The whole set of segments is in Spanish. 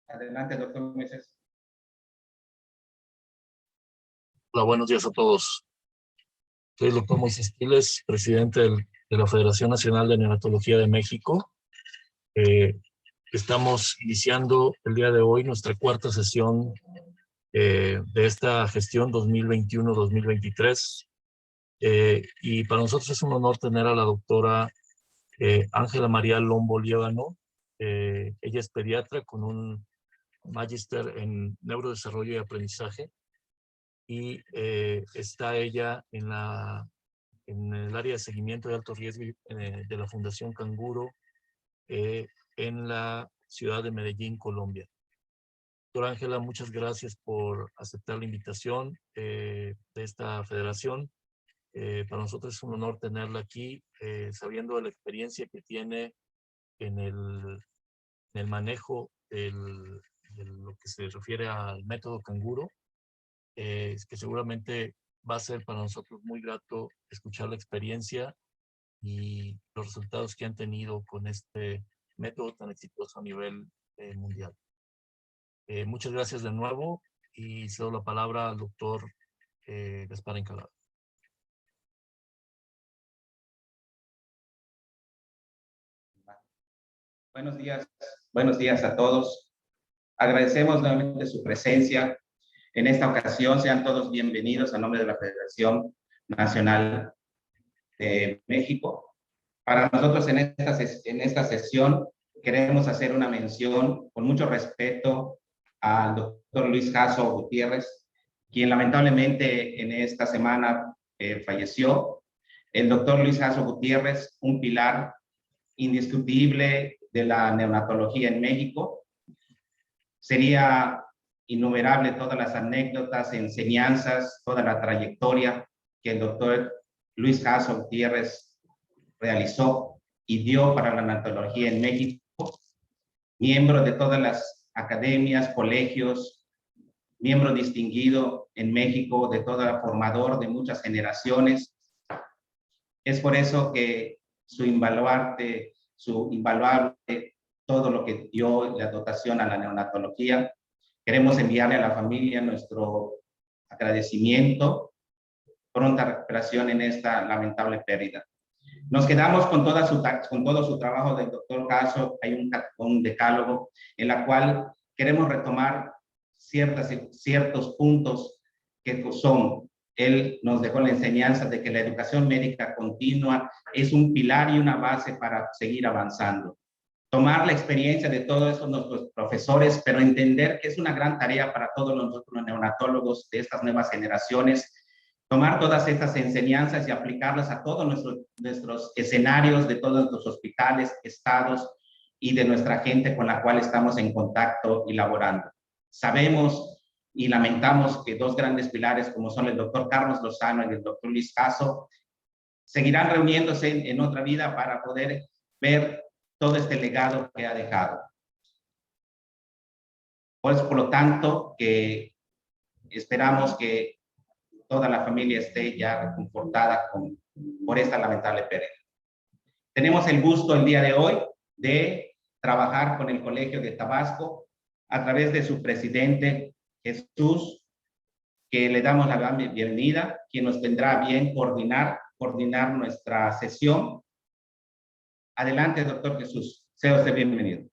Adelante, doctor Moisés. Hola, buenos días a todos. Soy el doctor Moisés Quiles, presidente de la Federación Nacional de Neonatología de México. Estamos iniciando el día de hoy nuestra cuarta sesión de esta gestión 2021-2023. Y para nosotros es un honor tener a la doctora Ángela María Lombo Liévano. Ella es pediatra con un magíster en neurodesarrollo y aprendizaje. Y está ella en el área de seguimiento de alto riesgo de la Fundación Canguro en la ciudad de Medellín, Colombia. Doctora Ángela, muchas gracias por aceptar la invitación de esta federación. Para nosotros es un honor tenerla aquí, sabiendo de la experiencia que tiene en el manejo de lo que se refiere al método Canguro. Es que seguramente va a ser para nosotros muy grato escuchar la experiencia y los resultados que han tenido con este método tan exitoso a nivel mundial. Muchas gracias de nuevo y cedo la palabra al doctor Gaspar Encalada. Buenos días a todos. Agradecemos nuevamente su presencia. En esta ocasión, sean todos bienvenidos a nombre de la Federación Nacional de México. Para nosotros en esta sesión queremos hacer una mención con mucho respeto al doctor Luis Jasso Gutiérrez, quien lamentablemente en esta semana falleció. El doctor Luis Jasso Gutiérrez, un pilar indiscutible de la neonatología en México. Sería innumerable todas las anécdotas, enseñanzas, toda la trayectoria que el doctor Luis Jasso Gutiérrez realizó y dio para la neonatología en México. Miembro de todas las academias, colegios, miembro distinguido en México, de todo formador de muchas generaciones. Es por eso que su invaluable, todo lo que dio la dotación a la neonatología. Queremos enviarle a la familia nuestro agradecimiento, pronta recuperación en esta lamentable pérdida. Nos quedamos con todo su trabajo del doctor Jasso. Hay un decálogo en la cual queremos retomar ciertos puntos que son. Él nos dejó la enseñanza de que la educación médica continua es un pilar y una base para seguir avanzando. Tomar la experiencia de todos esos nuestros profesores, pero entender que es una gran tarea para todos nosotros los neonatólogos de estas nuevas generaciones, tomar todas estas enseñanzas y aplicarlas a todos nuestros escenarios, de todos nuestros hospitales, estados y de nuestra gente con la cual estamos en contacto y laborando. Sabemos y lamentamos que dos grandes pilares como son el doctor Carlos Lozano y el doctor Luis Jasso seguirán reuniéndose en otra vida para poder ver todo este legado que ha dejado. Pues, por lo tanto, que esperamos que toda la familia esté ya reconfortada por esta lamentable pérdida. Tenemos el gusto el día de hoy de trabajar con el Colegio de Tabasco a través de su presidente Jesús, que le damos la bienvenida, quien nos tendrá bien coordinar nuestra sesión. Adelante, doctor Jesús. Sea usted bienvenido.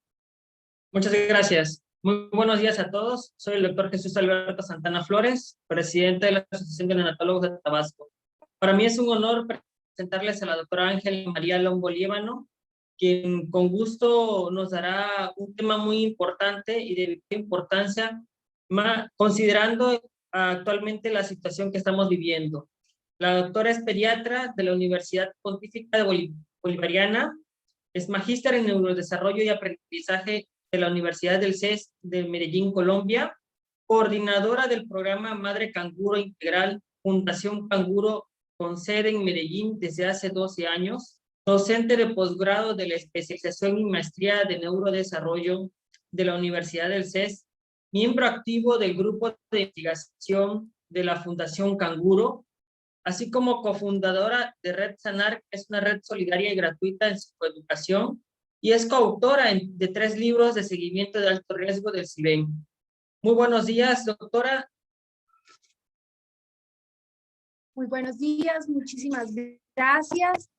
Muchas gracias. Muy buenos días a todos. Soy el doctor Jesús Alberto Santana Flores, presidente de la Asociación de Neonatólogos de Tabasco. Para mí es un honor presentarles a la doctora Ángela María Lombo Liévano, quien con gusto nos dará un tema muy importante y de importancia, considerando actualmente la situación que estamos viviendo. La doctora es pediatra de la Universidad Pontificia Bolivariana, es magíster en neurodesarrollo y aprendizaje de la Universidad del CES de Medellín, Colombia, coordinadora del programa Madre Canguro Integral, Fundación Canguro, con sede en Medellín desde hace 12 años, docente de posgrado de la especialización y maestría de neurodesarrollo de la Universidad del CES, miembro activo del grupo de investigación de la Fundación Canguro, así como cofundadora de Red Sanar, que es una red solidaria y gratuita en psicoeducación, y es coautora de 3 libros de seguimiento de alto riesgo del CIBEN. Muy buenos días, doctora. Muy buenos días, muchísimas gracias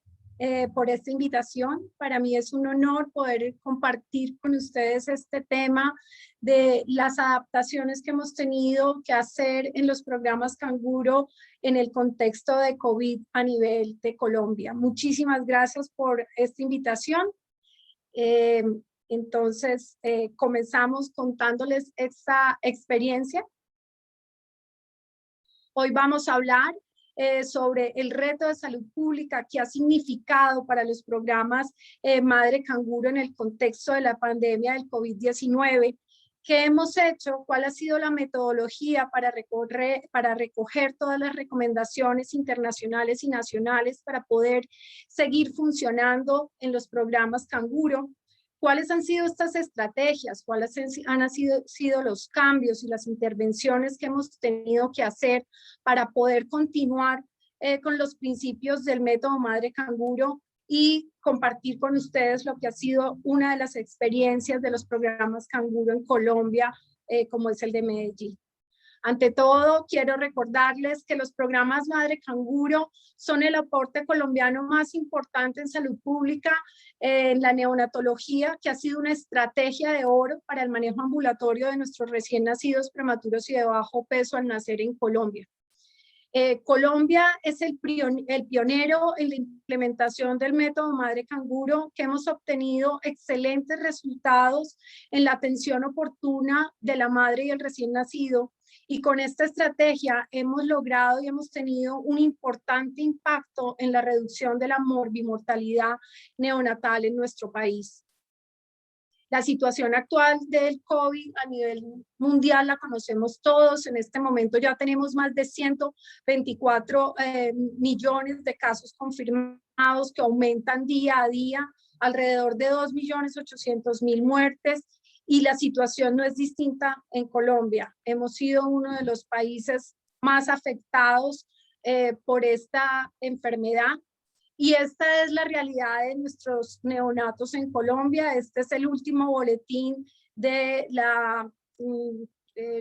por esta invitación. Para mí es un honor poder compartir con ustedes este tema de las adaptaciones que hemos tenido que hacer en los programas Canguro en el contexto de COVID a nivel de Colombia. Muchísimas gracias por esta invitación. Entonces, comenzamos contándoles esta experiencia. Hoy vamos a hablar sobre el reto de salud pública que ha significado para los programas Madre Canguro en el contexto de la pandemia del COVID-19. ¿Qué hemos hecho? ¿Cuál ha sido la metodología para recoger todas las recomendaciones internacionales y nacionales para poder seguir funcionando en los programas Canguro? ¿Cuáles han sido estas estrategias? ¿Cuáles han sido los cambios y las intervenciones que hemos tenido que hacer para poder continuar con los principios del método Madre Canguro y compartir con ustedes lo que ha sido una de las experiencias de los programas Canguro en Colombia, como es el de Medellín? Ante todo, quiero recordarles que los programas Madre Canguro son el aporte colombiano más importante en salud pública, en la neonatología, que ha sido una estrategia de oro para el manejo ambulatorio de nuestros recién nacidos prematuros y de bajo peso al nacer en Colombia. Colombia es el pionero en la implementación del método Madre Canguro, que hemos obtenido excelentes resultados en la atención oportuna de la madre y el recién nacido. Y con esta estrategia hemos logrado y hemos tenido un importante impacto en la reducción de la morbimortalidad neonatal en nuestro país. La situación actual del COVID a nivel mundial la conocemos todos. En este momento ya tenemos más de 124 millones de casos confirmados que aumentan día a día, alrededor de 2.800.000 muertes. Y la situación no es distinta en Colombia. Hemos sido uno de los países más afectados por esta enfermedad. Y esta es la realidad de nuestros neonatos en Colombia. Este es el último boletín del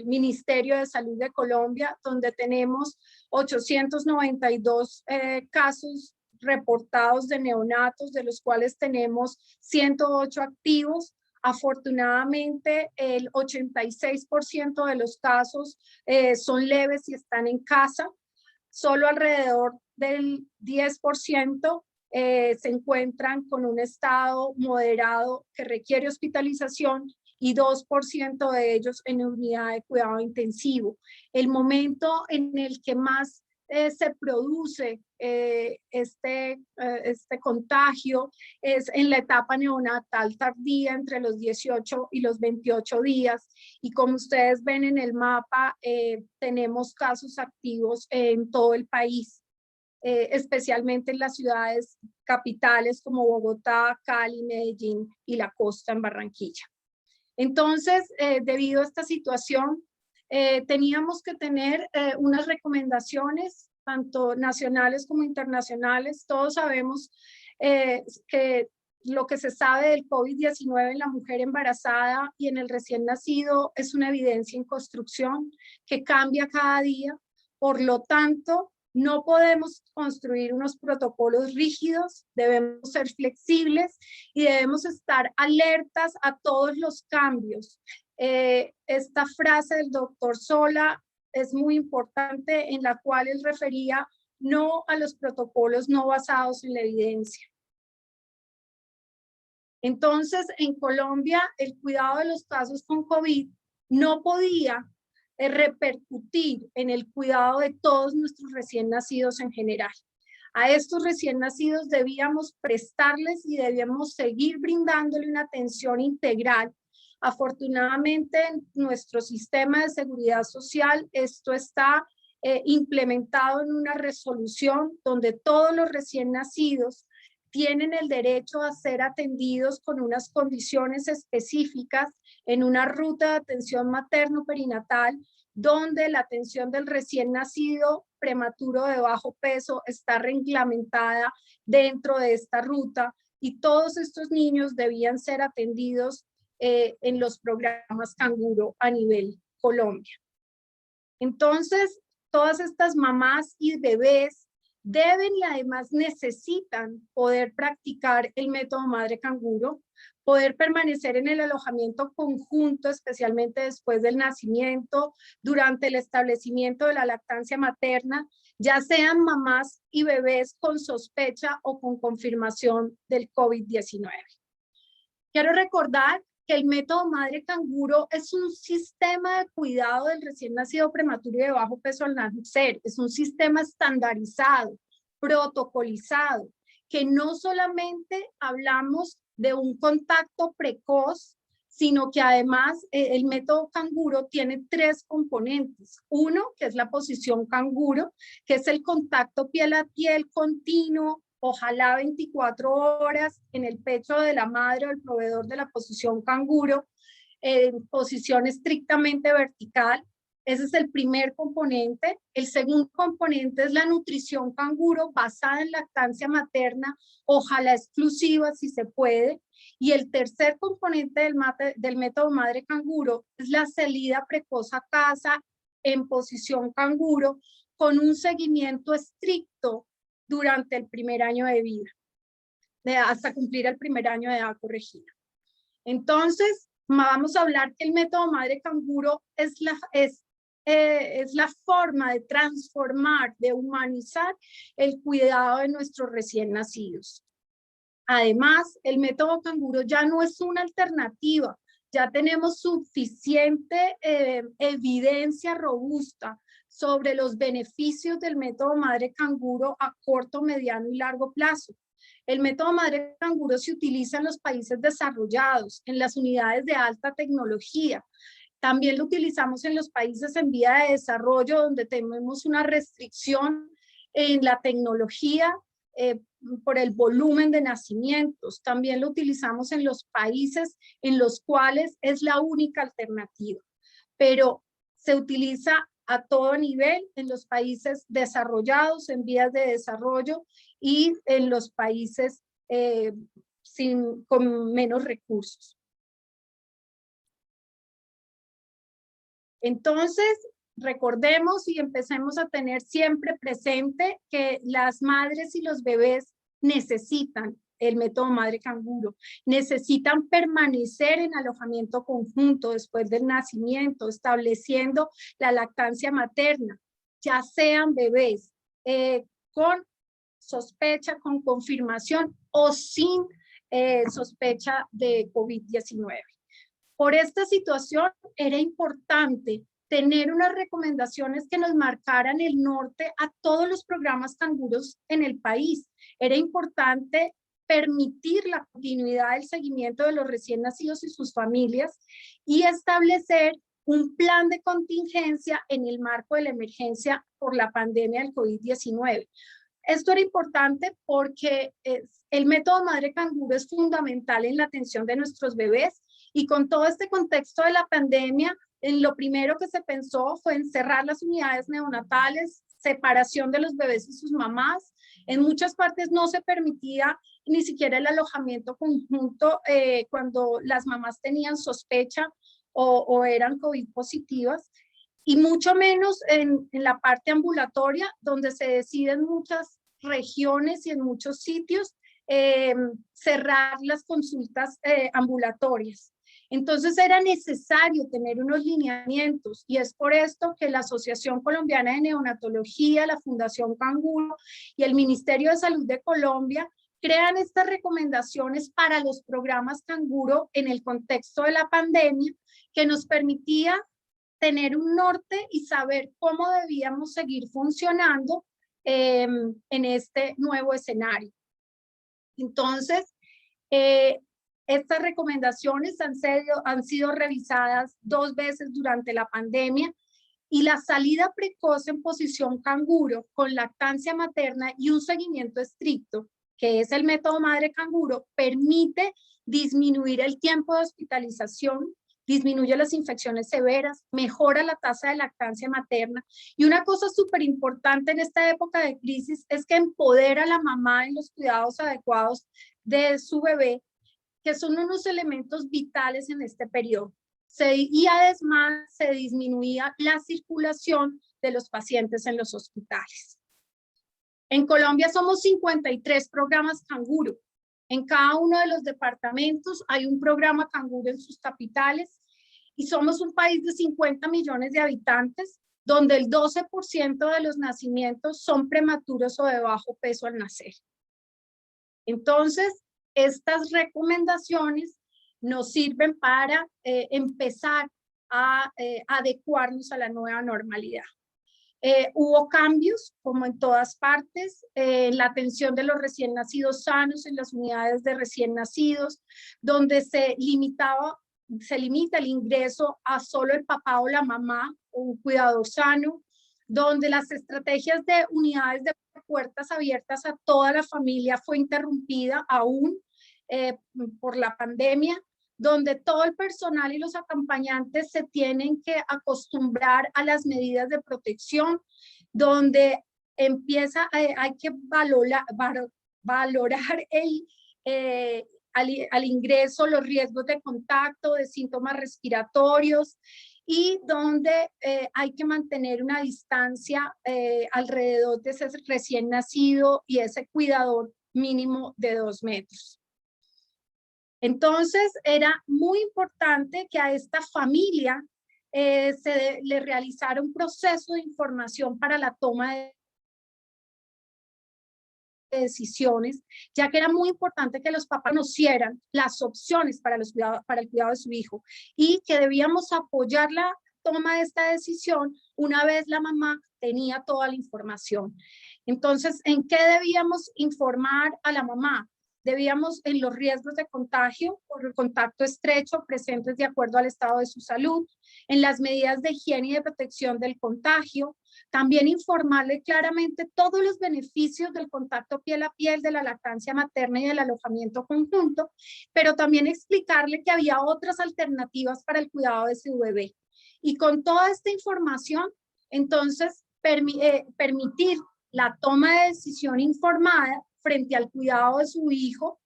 Ministerio de Salud de Colombia, donde tenemos 892 casos reportados de neonatos, de los cuales tenemos 108 activos. Afortunadamente, el 86% de los casos son leves y están en casa. Solo alrededor del 10% se encuentran con un estado moderado que requiere hospitalización y 2% de ellos en unidad de cuidado intensivo. El momento en el que más se produce este contagio es en la etapa neonatal tardía, entre los 18 y los 28 días. Y como ustedes ven en el mapa, tenemos casos activos en todo el país, especialmente en las ciudades capitales como Bogotá, Cali, Medellín y la costa en Barranquilla. Entonces, debido a esta situación, teníamos que tener unas recomendaciones, tanto nacionales como internacionales. Todos sabemos que lo que se sabe del COVID-19 en la mujer embarazada y en el recién nacido es una evidencia en construcción que cambia cada día. Por lo tanto, no podemos construir unos protocolos rígidos, debemos ser flexibles y debemos estar alertas a todos los cambios. Esta frase del doctor Sola es muy importante, en la cual él refería no a los protocolos no basados en la evidencia. Entonces, en Colombia, el cuidado de los casos con COVID no podía repercutir en el cuidado de todos nuestros recién nacidos en general. A estos recién nacidos debíamos prestarles y debíamos seguir brindándole una atención integral. Afortunadamente, en nuestro sistema de seguridad social, esto está implementado en una resolución donde todos los recién nacidos tienen el derecho a ser atendidos con unas condiciones específicas en una ruta de atención materno-perinatal, donde la atención del recién nacido prematuro de bajo peso está reglamentada dentro de esta ruta, y todos estos niños debían ser atendidos en los programas Canguro a nivel Colombia. Entonces, todas estas mamás y bebés deben y además necesitan poder practicar el método Madre Canguro, poder permanecer en el alojamiento conjunto, especialmente después del nacimiento, durante el establecimiento de la lactancia materna, ya sean mamás y bebés con sospecha o con confirmación del COVID-19. Quiero recordar que el método Madre Canguro es un sistema de cuidado del recién nacido prematuro y de bajo peso al nacer. Es un sistema estandarizado, protocolizado, que no solamente hablamos de un contacto precoz, sino que además el método Canguro tiene 3 componentes. Uno, que es la posición canguro, que es el contacto piel a piel continuo, ojalá 24 horas en el pecho de la madre o el proveedor de la posición canguro, en posición estrictamente vertical. Ese es el primer componente. El segundo componente es la nutrición canguro basada en lactancia materna, ojalá exclusiva si se puede. Y el tercer componente del método Madre Canguro es la salida precoz a casa en posición canguro con un seguimiento estricto durante el primer año de vida, hasta cumplir el primer año de edad corregida. Entonces, vamos a hablar que el método Madre Canguro es la forma de transformar, de humanizar el cuidado de nuestros recién nacidos. Además, el método Canguro ya no es una alternativa, ya tenemos suficiente evidencia robusta sobre los beneficios del método Madre Canguro a corto, mediano y largo plazo. El método Madre Canguro se utiliza en los países desarrollados, en las unidades de alta tecnología. También lo utilizamos en los países en vía de desarrollo, donde tenemos una restricción en la tecnología por el volumen de nacimientos. También lo utilizamos en los países en los cuales es la única alternativa, pero se utiliza a todo nivel en los países desarrollados, en vías de desarrollo y en los países con menos recursos. Entonces, recordemos y empecemos a tener siempre presente que las madres y los bebés necesitan el método Madre Canguro, necesitan permanecer en alojamiento conjunto después del nacimiento, estableciendo la lactancia materna, ya sean bebés con sospecha, con confirmación o sin sospecha de COVID-19. Por esta situación era importante tener unas recomendaciones que nos marcaran el norte a todos los programas canguros en el país. Era importante permitir la continuidad del seguimiento de los recién nacidos y sus familias y establecer un plan de contingencia en el marco de la emergencia por la pandemia del COVID-19. Esto era importante porque el método Madre Canguro es fundamental en la atención de nuestros bebés y con todo este contexto de la pandemia, lo primero que se pensó fue en cerrar las unidades neonatales, separación de los bebés y sus mamás. En muchas partes no se permitía ni siquiera el alojamiento conjunto cuando las mamás tenían sospecha o eran COVID positivas, y mucho menos en la parte ambulatoria, donde se decide en muchas regiones y en muchos sitios cerrar las consultas ambulatorias. Entonces era necesario tener unos lineamientos y es por esto que la Asociación Colombiana de Neonatología, la Fundación Canguro y el Ministerio de Salud de Colombia crean estas recomendaciones para los programas Canguro en el contexto de la pandemia, que nos permitía tener un norte y saber cómo debíamos seguir funcionando en este nuevo escenario. Entonces, estas recomendaciones han sido revisadas 2 veces durante la pandemia y la salida precoz en posición canguro con lactancia materna y un seguimiento estricto, que es el método Madre Canguro, permite disminuir el tiempo de hospitalización, disminuye las infecciones severas, mejora la tasa de lactancia materna. Y una cosa súper importante en esta época de crisis es que empodera a la mamá en los cuidados adecuados de su bebé, que son unos elementos vitales en este periodo. Y además se disminuía la circulación de los pacientes en los hospitales. En Colombia somos 53 programas canguro. En cada uno de los departamentos hay un programa canguro en sus capitales y somos un país de 50 millones de habitantes, donde el 12% de los nacimientos son prematuros o de bajo peso al nacer. Entonces, estas recomendaciones nos sirven para empezar a adecuarnos a la nueva normalidad. Hubo cambios, como en todas partes, la atención de los recién nacidos sanos en las unidades de recién nacidos, donde se limita el ingreso a solo el papá o la mamá, o un cuidador sano, donde las estrategias de unidades de puertas abiertas a toda la familia fue interrumpida aún por la pandemia, donde todo el personal y los acompañantes se tienen que acostumbrar a las medidas de protección, donde hay que valorar al ingreso los riesgos de contacto, de síntomas respiratorios, y donde hay que mantener una distancia alrededor de ese recién nacido y ese cuidador mínimo de 2 metros. Entonces, era muy importante que a esta familia le realizara un proceso de información para la toma de decisiones, ya que era muy importante que los papás conocieran las opciones para el cuidado de su hijo y que debíamos apoyar la toma de esta decisión una vez la mamá tenía toda la información. Entonces, ¿en qué debíamos informar a la mamá? Debíamos en los riesgos de contagio por el contacto estrecho presentes de acuerdo al estado de su salud, en las medidas de higiene y de protección del contagio, también informarle claramente todos los beneficios del contacto piel a piel, de la lactancia materna y del alojamiento conjunto, pero también explicarle que había otras alternativas para el cuidado de su bebé. Y con toda esta información, entonces, permitir la toma de decisión informada frente al cuidado de su hijo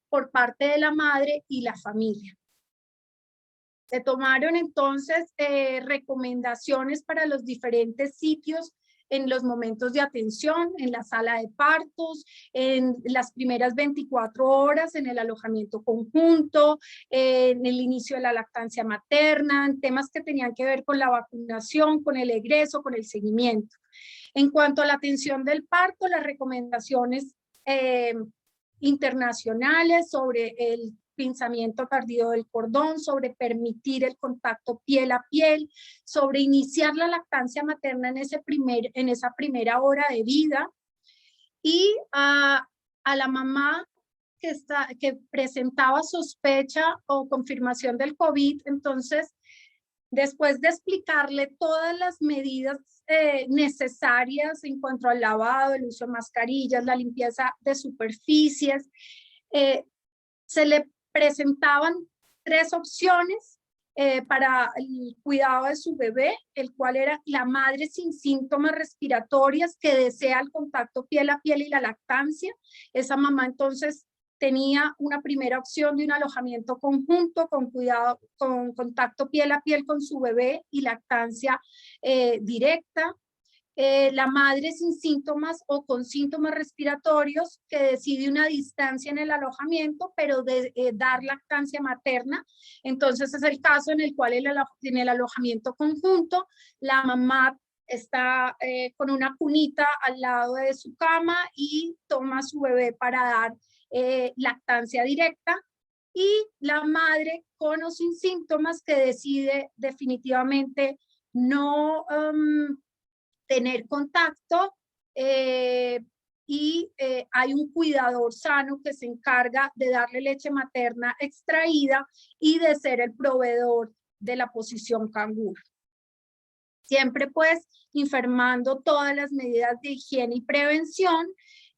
por parte de la madre y la familia. Se tomaron entonces recomendaciones para los diferentes sitios en los momentos de atención, en la sala de partos, en las primeras 24 horas, en el alojamiento conjunto, en el inicio de la lactancia materna, en temas que tenían que ver con la vacunación, con el egreso, con el seguimiento. En cuanto a la atención del parto, las recomendaciones internacionales sobre el pinzamiento tardío del cordón, sobre permitir el contacto piel a piel, sobre iniciar la lactancia materna en esa primera hora de vida, y a la mamá que presentaba sospecha o confirmación del COVID, entonces, después de explicarle todas las medidas necesarias en cuanto al lavado, el uso de mascarillas, la limpieza de superficies, se le presentaban 3 opciones para el cuidado de su bebé, el cual era la madre sin síntomas respiratorios que desea el contacto piel a piel y la lactancia. Esa mamá entonces tenía una primera opción de un alojamiento conjunto con cuidado, con contacto piel a piel con su bebé y lactancia directa. La madre sin síntomas o con síntomas respiratorios que decide una distancia en el alojamiento, pero dar lactancia materna. Entonces es el caso en el cual en el alojamiento conjunto la mamá está con una cunita al lado de su cama y toma a su bebé para dar lactancia directa, y la madre con o sin síntomas que decide definitivamente no tener contacto, y hay un cuidador sano que se encarga de darle leche materna extraída y de ser el proveedor de la posición canguro. Siempre pues informando todas las medidas de higiene y prevención,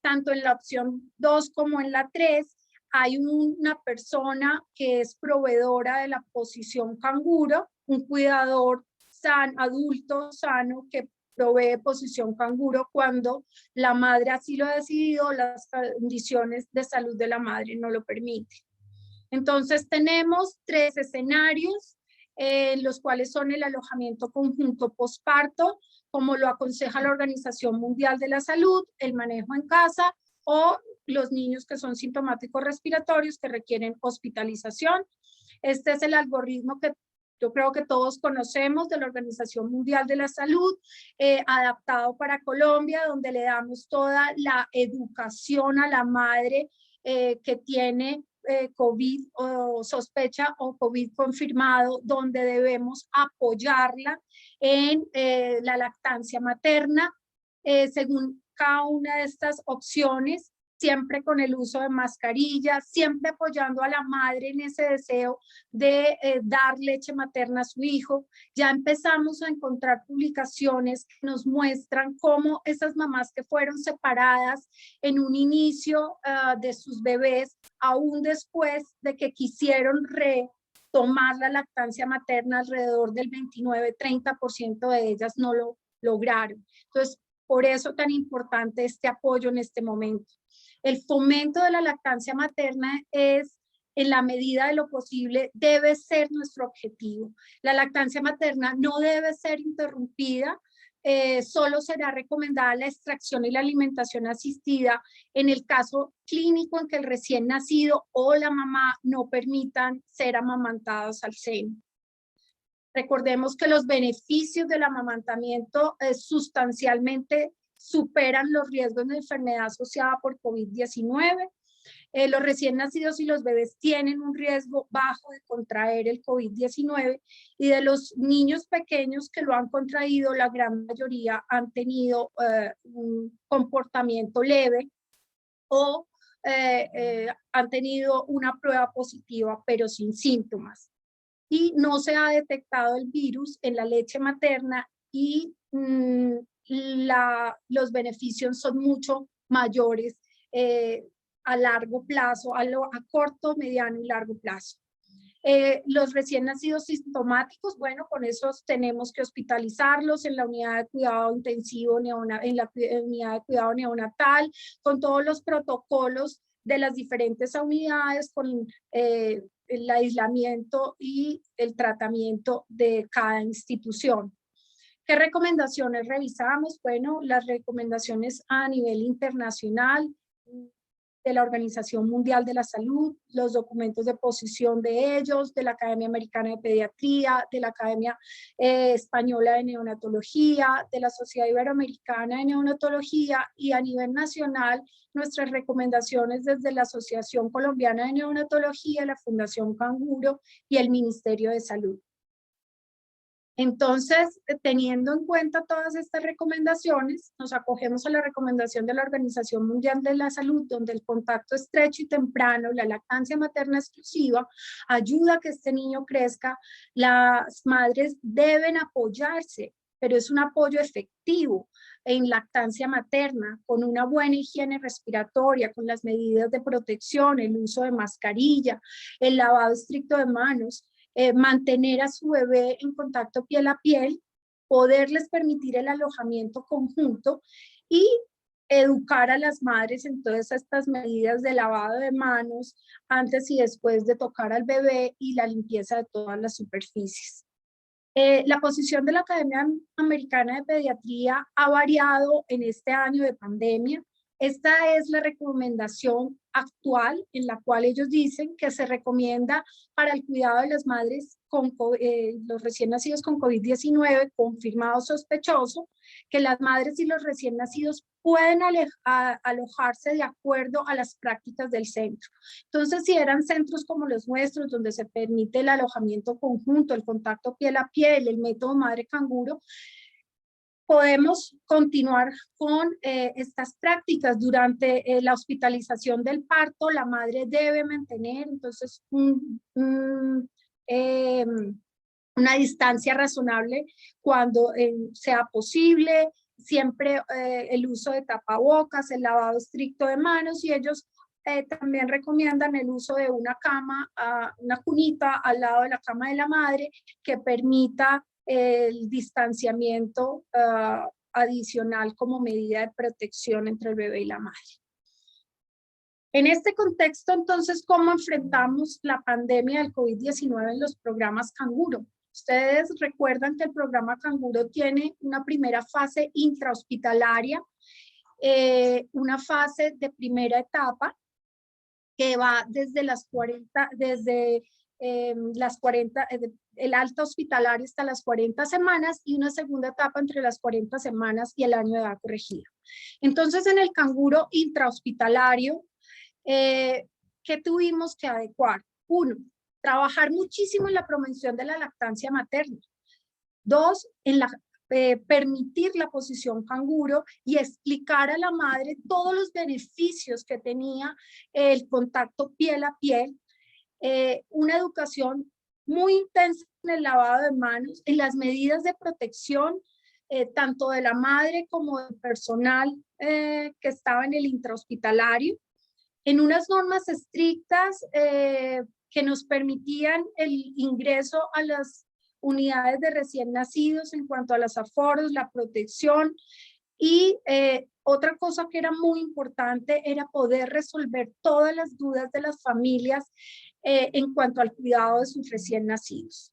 tanto en la opción 2 como en la 3, hay una persona que es proveedora de la posición canguro, un cuidador adulto sano que provee Posición Canguro cuando la madre así lo ha decidido, las condiciones de salud de la madre no lo permiten. Entonces tenemos 3 escenarios, los cuales son el alojamiento conjunto posparto, como lo aconseja la Organización Mundial de la Salud, el manejo en casa o los niños que son sintomáticos respiratorios que requieren hospitalización. Este es el algoritmo que yo creo que todos conocemos de la Organización Mundial de la Salud, adaptado para Colombia, donde le damos toda la educación a la madre que tiene COVID o sospecha o COVID confirmado, donde debemos apoyarla en la lactancia materna, según cada una de estas opciones, siempre con el uso de mascarilla, siempre apoyando a la madre en ese deseo de dar leche materna a su hijo. Ya empezamos a encontrar publicaciones que nos muestran cómo esas mamás que fueron separadas en un inicio de sus bebés, aún después de que quisieron retomar la lactancia materna, alrededor del 29-30% de ellas no lo lograron. Entonces, por eso tan importante este apoyo en este momento. El fomento de la lactancia materna es, en la medida de lo posible, debe ser nuestro objetivo. La lactancia materna no debe ser interrumpida, solo será recomendada la extracción y la alimentación asistida en el caso clínico en que el recién nacido o la mamá no permitan ser amamantados al seno. Recordemos que los beneficios del amamantamiento sustancialmente superan los riesgos de enfermedad asociada por COVID-19. Los recién nacidos y los bebés tienen un riesgo bajo de contraer el COVID-19 y de los niños pequeños que lo han contraído, la gran mayoría han tenido un comportamiento leve o han tenido una prueba positiva pero sin síntomas. Y no se ha detectado el virus en la leche materna y los beneficios son mucho mayores a largo plazo, a corto, mediano y largo plazo. Los recién nacidos sintomáticos, bueno, con esos tenemos que hospitalizarlos en la unidad de cuidado intensivo, en la unidad de cuidado neonatal, con todos los protocolos de las diferentes unidades, con el aislamiento y el tratamiento de cada institución. ¿Qué recomendaciones revisamos? Bueno, las recomendaciones a nivel internacional de la Organización Mundial de la Salud, los documentos de posición de ellos, de la Academia Americana de Pediatría, de la Academia Española de Neonatología, de la Sociedad Iberoamericana de Neonatología y a nivel nacional nuestras recomendaciones desde la Asociación Colombiana de Neonatología, la Fundación Canguro y el Ministerio de Salud. Entonces, teniendo en cuenta todas estas recomendaciones, nos acogemos a la recomendación de la Organización Mundial de la Salud, donde el contacto estrecho y temprano, la lactancia materna exclusiva, ayuda a que este niño crezca. Las madres deben apoyarse, pero es un apoyo efectivo en lactancia materna, con una buena higiene respiratoria, con las medidas de protección, el uso de mascarilla, el lavado estricto de manos, mantener a su bebé en contacto piel a piel, poderles permitir el alojamiento conjunto y educar a las madres en todas estas medidas de lavado de manos antes y después de tocar al bebé y la limpieza de todas las superficies. La posición de la Academia Americana de Pediatría ha variado en este año de pandemia. Esta es la recomendación actual en la cual ellos dicen que se recomienda para el cuidado de las madres con los recién nacidos con COVID-19 confirmado sospechoso, que las madres y los recién nacidos pueden alojarse de acuerdo a las prácticas del centro. Entonces, si eran centros como los nuestros, donde se permite el alojamiento conjunto, el contacto piel a piel, el método madre canguro, podemos continuar con estas prácticas. Durante la hospitalización del parto, la madre debe mantener entonces una distancia razonable cuando sea posible, siempre el uso de tapabocas, el lavado estricto de manos, y ellos también recomiendan el uso de una cama, una cunita al lado de la cama de la madre que permita el distanciamiento adicional como medida de protección entre el bebé y la madre. En este contexto, entonces, ¿cómo enfrentamos la pandemia del COVID-19 en los programas Canguro? Ustedes recuerdan que el programa Canguro tiene una primera fase intrahospitalaria, una fase de primera etapa que va desde las 40, el alta hospitalario hasta las 40 semanas y una segunda etapa entre las 40 semanas y el año de edad corregida. Entonces, en el Canguro intrahospitalario, ¿qué tuvimos que adecuar? Uno, trabajar muchísimo en la promoción de la lactancia materna. Dos, en permitir la posición canguro y explicar a la madre todos los beneficios que tenía el contacto piel a piel. Una educación muy intensa en el lavado de manos, en las medidas de protección, tanto de la madre como del personal que estaba en el intrahospitalario, en unas normas estrictas que nos permitían el ingreso a las unidades de recién nacidos en cuanto a los aforos, la protección y otra cosa que era muy importante era poder resolver todas las dudas de las familias en cuanto al cuidado de sus recién nacidos.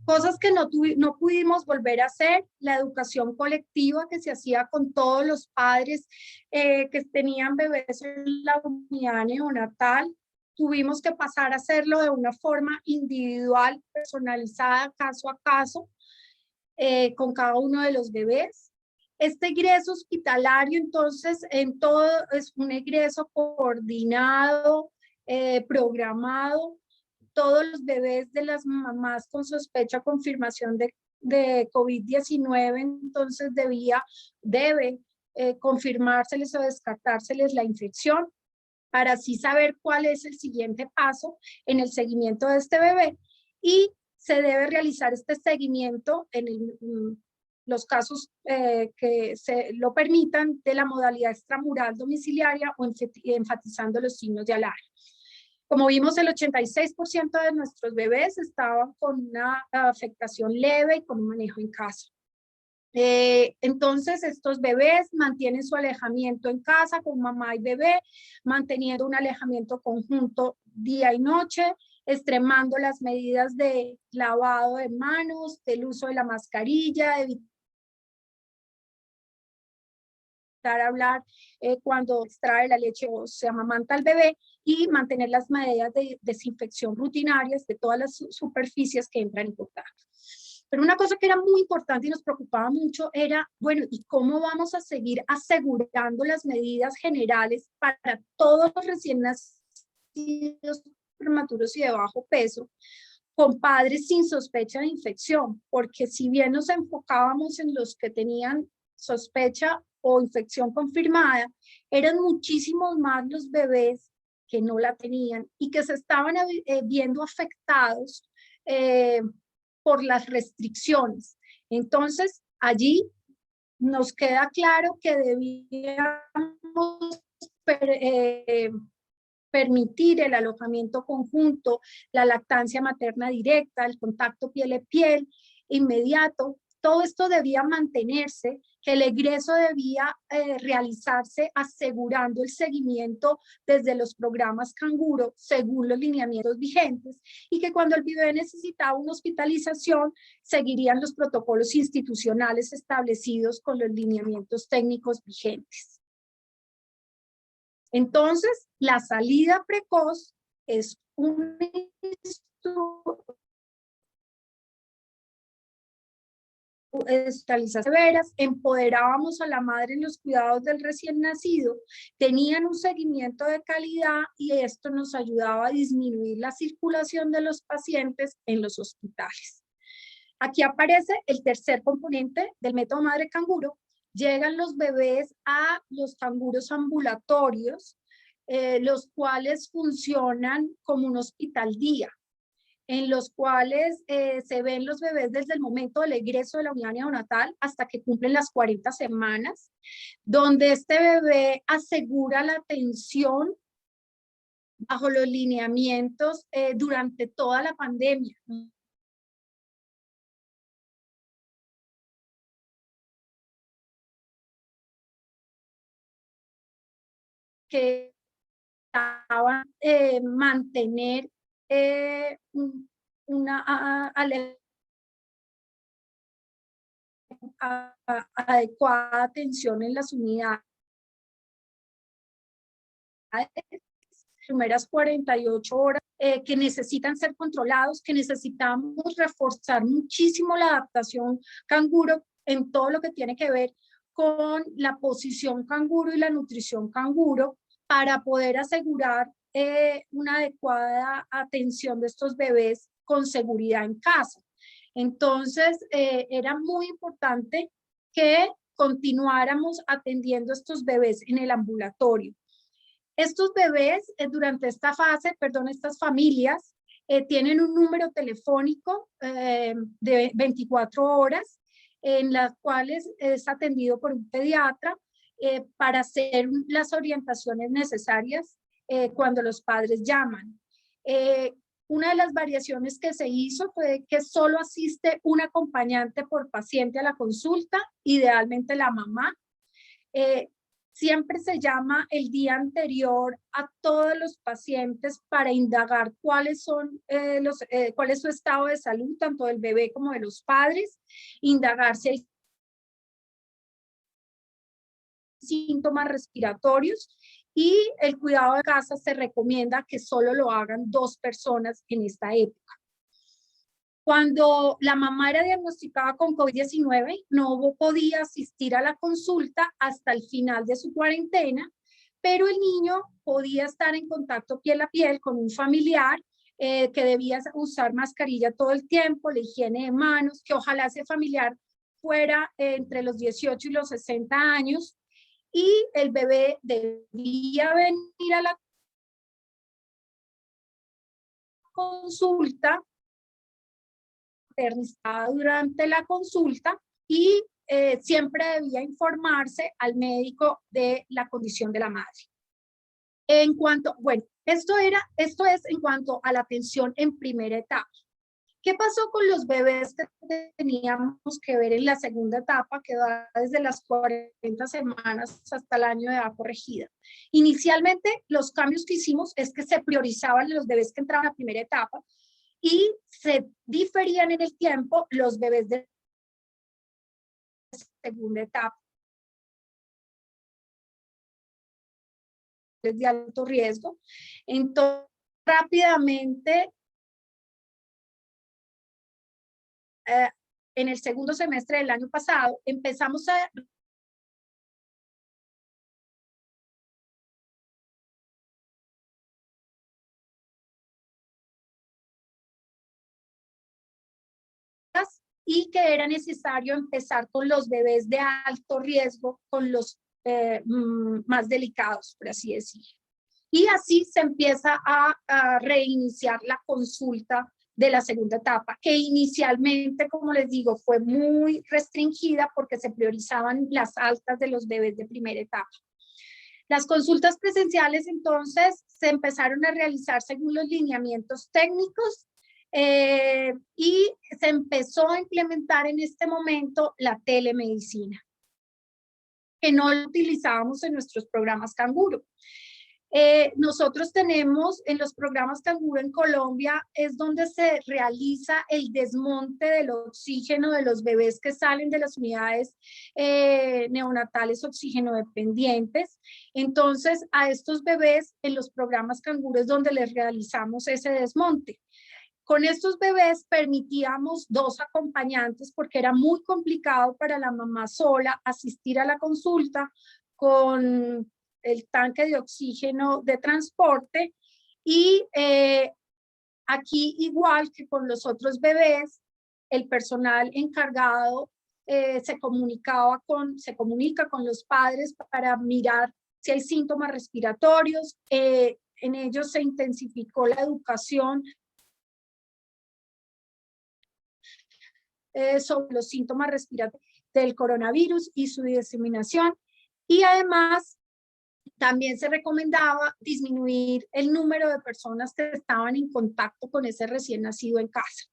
Cosas que no pudimos volver a hacer, la educación colectiva que se hacía con todos los padres que tenían bebés en la unidad neonatal. Tuvimos que pasar a hacerlo de una forma individual, personalizada, caso a caso, con cada uno de los bebés. Este egreso hospitalario, entonces, en todo es un egreso coordinado, programado. Todos los bebés de las mamás con sospecha o confirmación de COVID-19, entonces debe confirmárseles o descartárseles la infección para así saber cuál es el siguiente paso en el seguimiento de este bebé. Y se debe realizar este seguimiento en los casos que se lo permitan de la modalidad extramural domiciliaria o enfatizando los signos de alarma. Como vimos, el 86% de nuestros bebés estaban con una afectación leve y con un manejo en casa. Entonces, estos bebés mantienen su alejamiento en casa con mamá y bebé, manteniendo un alejamiento conjunto día y noche, extremando las medidas de lavado de manos, del uso de la mascarilla, evitar hablar cuando extrae la leche o se amamanta al bebé y mantener las medidas de desinfección rutinarias de todas las superficies que entran en contacto. Pero una cosa que era muy importante y nos preocupaba mucho era, bueno, ¿y cómo vamos a seguir asegurando las medidas generales para todos los recién nacidos, prematuros y de bajo peso, con padres sin sospecha de infección? Porque si bien nos enfocábamos en los que tenían sospecha o infección confirmada, eran muchísimos más los bebés que no la tenían y que se estaban viendo afectados por las restricciones. Entonces, allí nos queda claro que debíamos permitir el alojamiento conjunto, la lactancia materna directa, el contacto piel a piel inmediato. Todo esto debía mantenerse, que el egreso debía realizarse asegurando el seguimiento desde los programas Canguro según los lineamientos vigentes y que cuando el bebé necesitaba una hospitalización seguirían los protocolos institucionales establecidos con los lineamientos técnicos vigentes. Entonces, la salida precoz es un severas, empoderábamos a la madre en los cuidados del recién nacido, tenían un seguimiento de calidad y esto nos ayudaba a disminuir la circulación de los pacientes en los hospitales. Aquí aparece el tercer componente del método Madre Canguro. Llegan los bebés a los canguros ambulatorios, los cuales funcionan como un hospital día, en los cuales se ven los bebés desde el momento del egreso de la unidad neonatal hasta que cumplen las 40 semanas, donde este bebé asegura la atención bajo los lineamientos durante toda la pandemia. que mantener una adecuada atención en las unidades. Primeras 48 horas que necesitan ser controlados, que necesitamos reforzar muchísimo la adaptación canguro en todo lo que tiene que ver con la posición canguro y la nutrición canguro para poder asegurar una adecuada atención de estos bebés con seguridad en casa. Entonces, era muy importante que continuáramos atendiendo a estos bebés en el ambulatorio. Estos bebés durante esta fase, estas familias tienen un número telefónico de 24 horas en las cuales es atendido por un pediatra para hacer las orientaciones necesarias cuando los padres llaman. Una de las variaciones que se hizo fue que solo asiste un acompañante por paciente a la consulta, idealmente la mamá. Siempre se llama el día anterior a todos los pacientes para indagar cuál es su estado de salud, tanto del bebé como de los padres, indagar si hay síntomas respiratorios, y el cuidado de casa se recomienda que solo lo hagan 2 personas en esta época. Cuando la mamá era diagnosticada con COVID-19, no podía asistir a la consulta hasta el final de su cuarentena, pero el niño podía estar en contacto piel a piel con un familiar que debía usar mascarilla todo el tiempo, la higiene de manos, que ojalá ese familiar fuera entre los 18 y los 60 años, y el bebé debía venir a la consulta durante la consulta y siempre debía informarse al médico de la condición de la madre. En cuanto, bueno, esto es en cuanto a la atención en primera etapa. ¿Qué pasó con los bebés que teníamos que ver en la segunda etapa, que va desde las 40 semanas hasta el año de edad corregida? Inicialmente, los cambios que hicimos es que se priorizaban los bebés que entraban a primera etapa y se diferían en el tiempo los bebés de segunda etapa de alto riesgo. Entonces, rápidamente, en el segundo semestre del año pasado, empezamos a y que era necesario empezar con los bebés de alto riesgo, con los más delicados, por así decirlo. Y así se empieza a reiniciar la consulta de la segunda etapa, que inicialmente, como les digo, fue muy restringida porque se priorizaban las altas de los bebés de primera etapa. Las consultas presenciales, entonces, se empezaron a realizar según los lineamientos técnicos y se empezó a implementar en este momento la telemedicina, que no lo utilizábamos en nuestros programas Canguro. Nosotros tenemos en los programas Canguro en Colombia, es donde se realiza el desmonte del oxígeno de los bebés que salen de las unidades neonatales oxígeno dependientes. Entonces, a estos bebés en los programas Canguro es donde les realizamos ese desmonte. Con estos bebés permitíamos 2 acompañantes porque era muy complicado para la mamá sola asistir a la consulta con el tanque de oxígeno de transporte. Y aquí, igual que con los otros bebés, el personal encargado se comunica con los padres para mirar si hay síntomas respiratorios. En ellos se intensificó la educación sobre los síntomas respiratorios del coronavirus y su diseminación. Y además, también se recomendaba disminuir el número de personas que estaban en contacto con ese recién nacido en casa.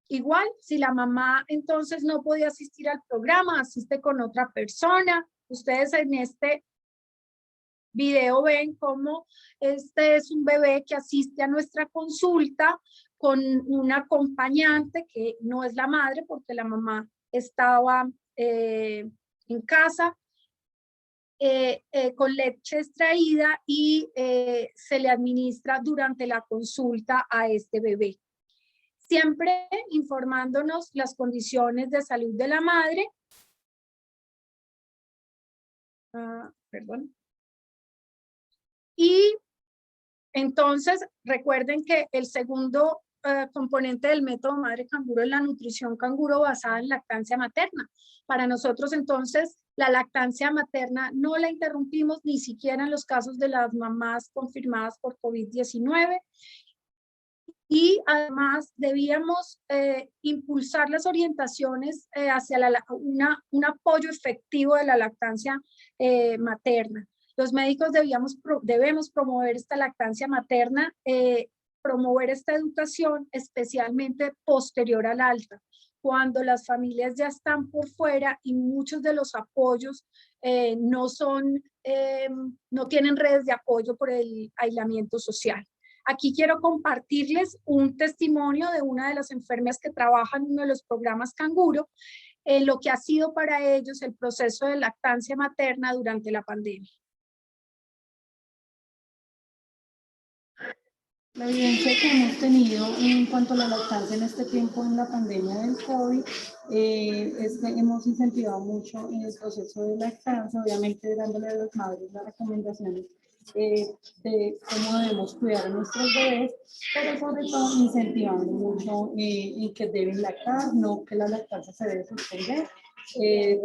Igual, si la mamá entonces no podía asistir al programa, asiste con otra persona. Ustedes en este video ven cómo este es un bebé que asiste a nuestra consulta con un acompañante que no es la madre porque la mamá estaba en casa, con leche extraída y se le administra durante la consulta a este bebé. Siempre informándonos las condiciones de salud de la madre. Perdón. Y entonces recuerden que el segundo componente del método Madre Canguro es la nutrición canguro basada en lactancia materna. Para nosotros entonces la lactancia materna no la interrumpimos ni siquiera en los casos de las mamás confirmadas por COVID-19. Y además debíamos impulsar las orientaciones hacia un apoyo efectivo de la lactancia materna. Los médicos debemos promover esta lactancia materna, promover esta educación especialmente posterior al alta, cuando las familias ya están por fuera y muchos de los apoyos no tienen redes de apoyo por el aislamiento social. Aquí quiero compartirles un testimonio de una de las enfermeras que trabaja en uno de los programas Canguro, lo que ha sido para ellos el proceso de lactancia materna durante la pandemia. La evidencia que hemos tenido en cuanto a la lactancia en este tiempo en la pandemia del COVID es que hemos incentivado mucho en el proceso de lactancia, obviamente dándole a las madres las recomendaciones de cómo debemos cuidar a nuestros bebés, pero sobre todo incentivando mucho en que deben lactar, no que la lactancia se debe suspender,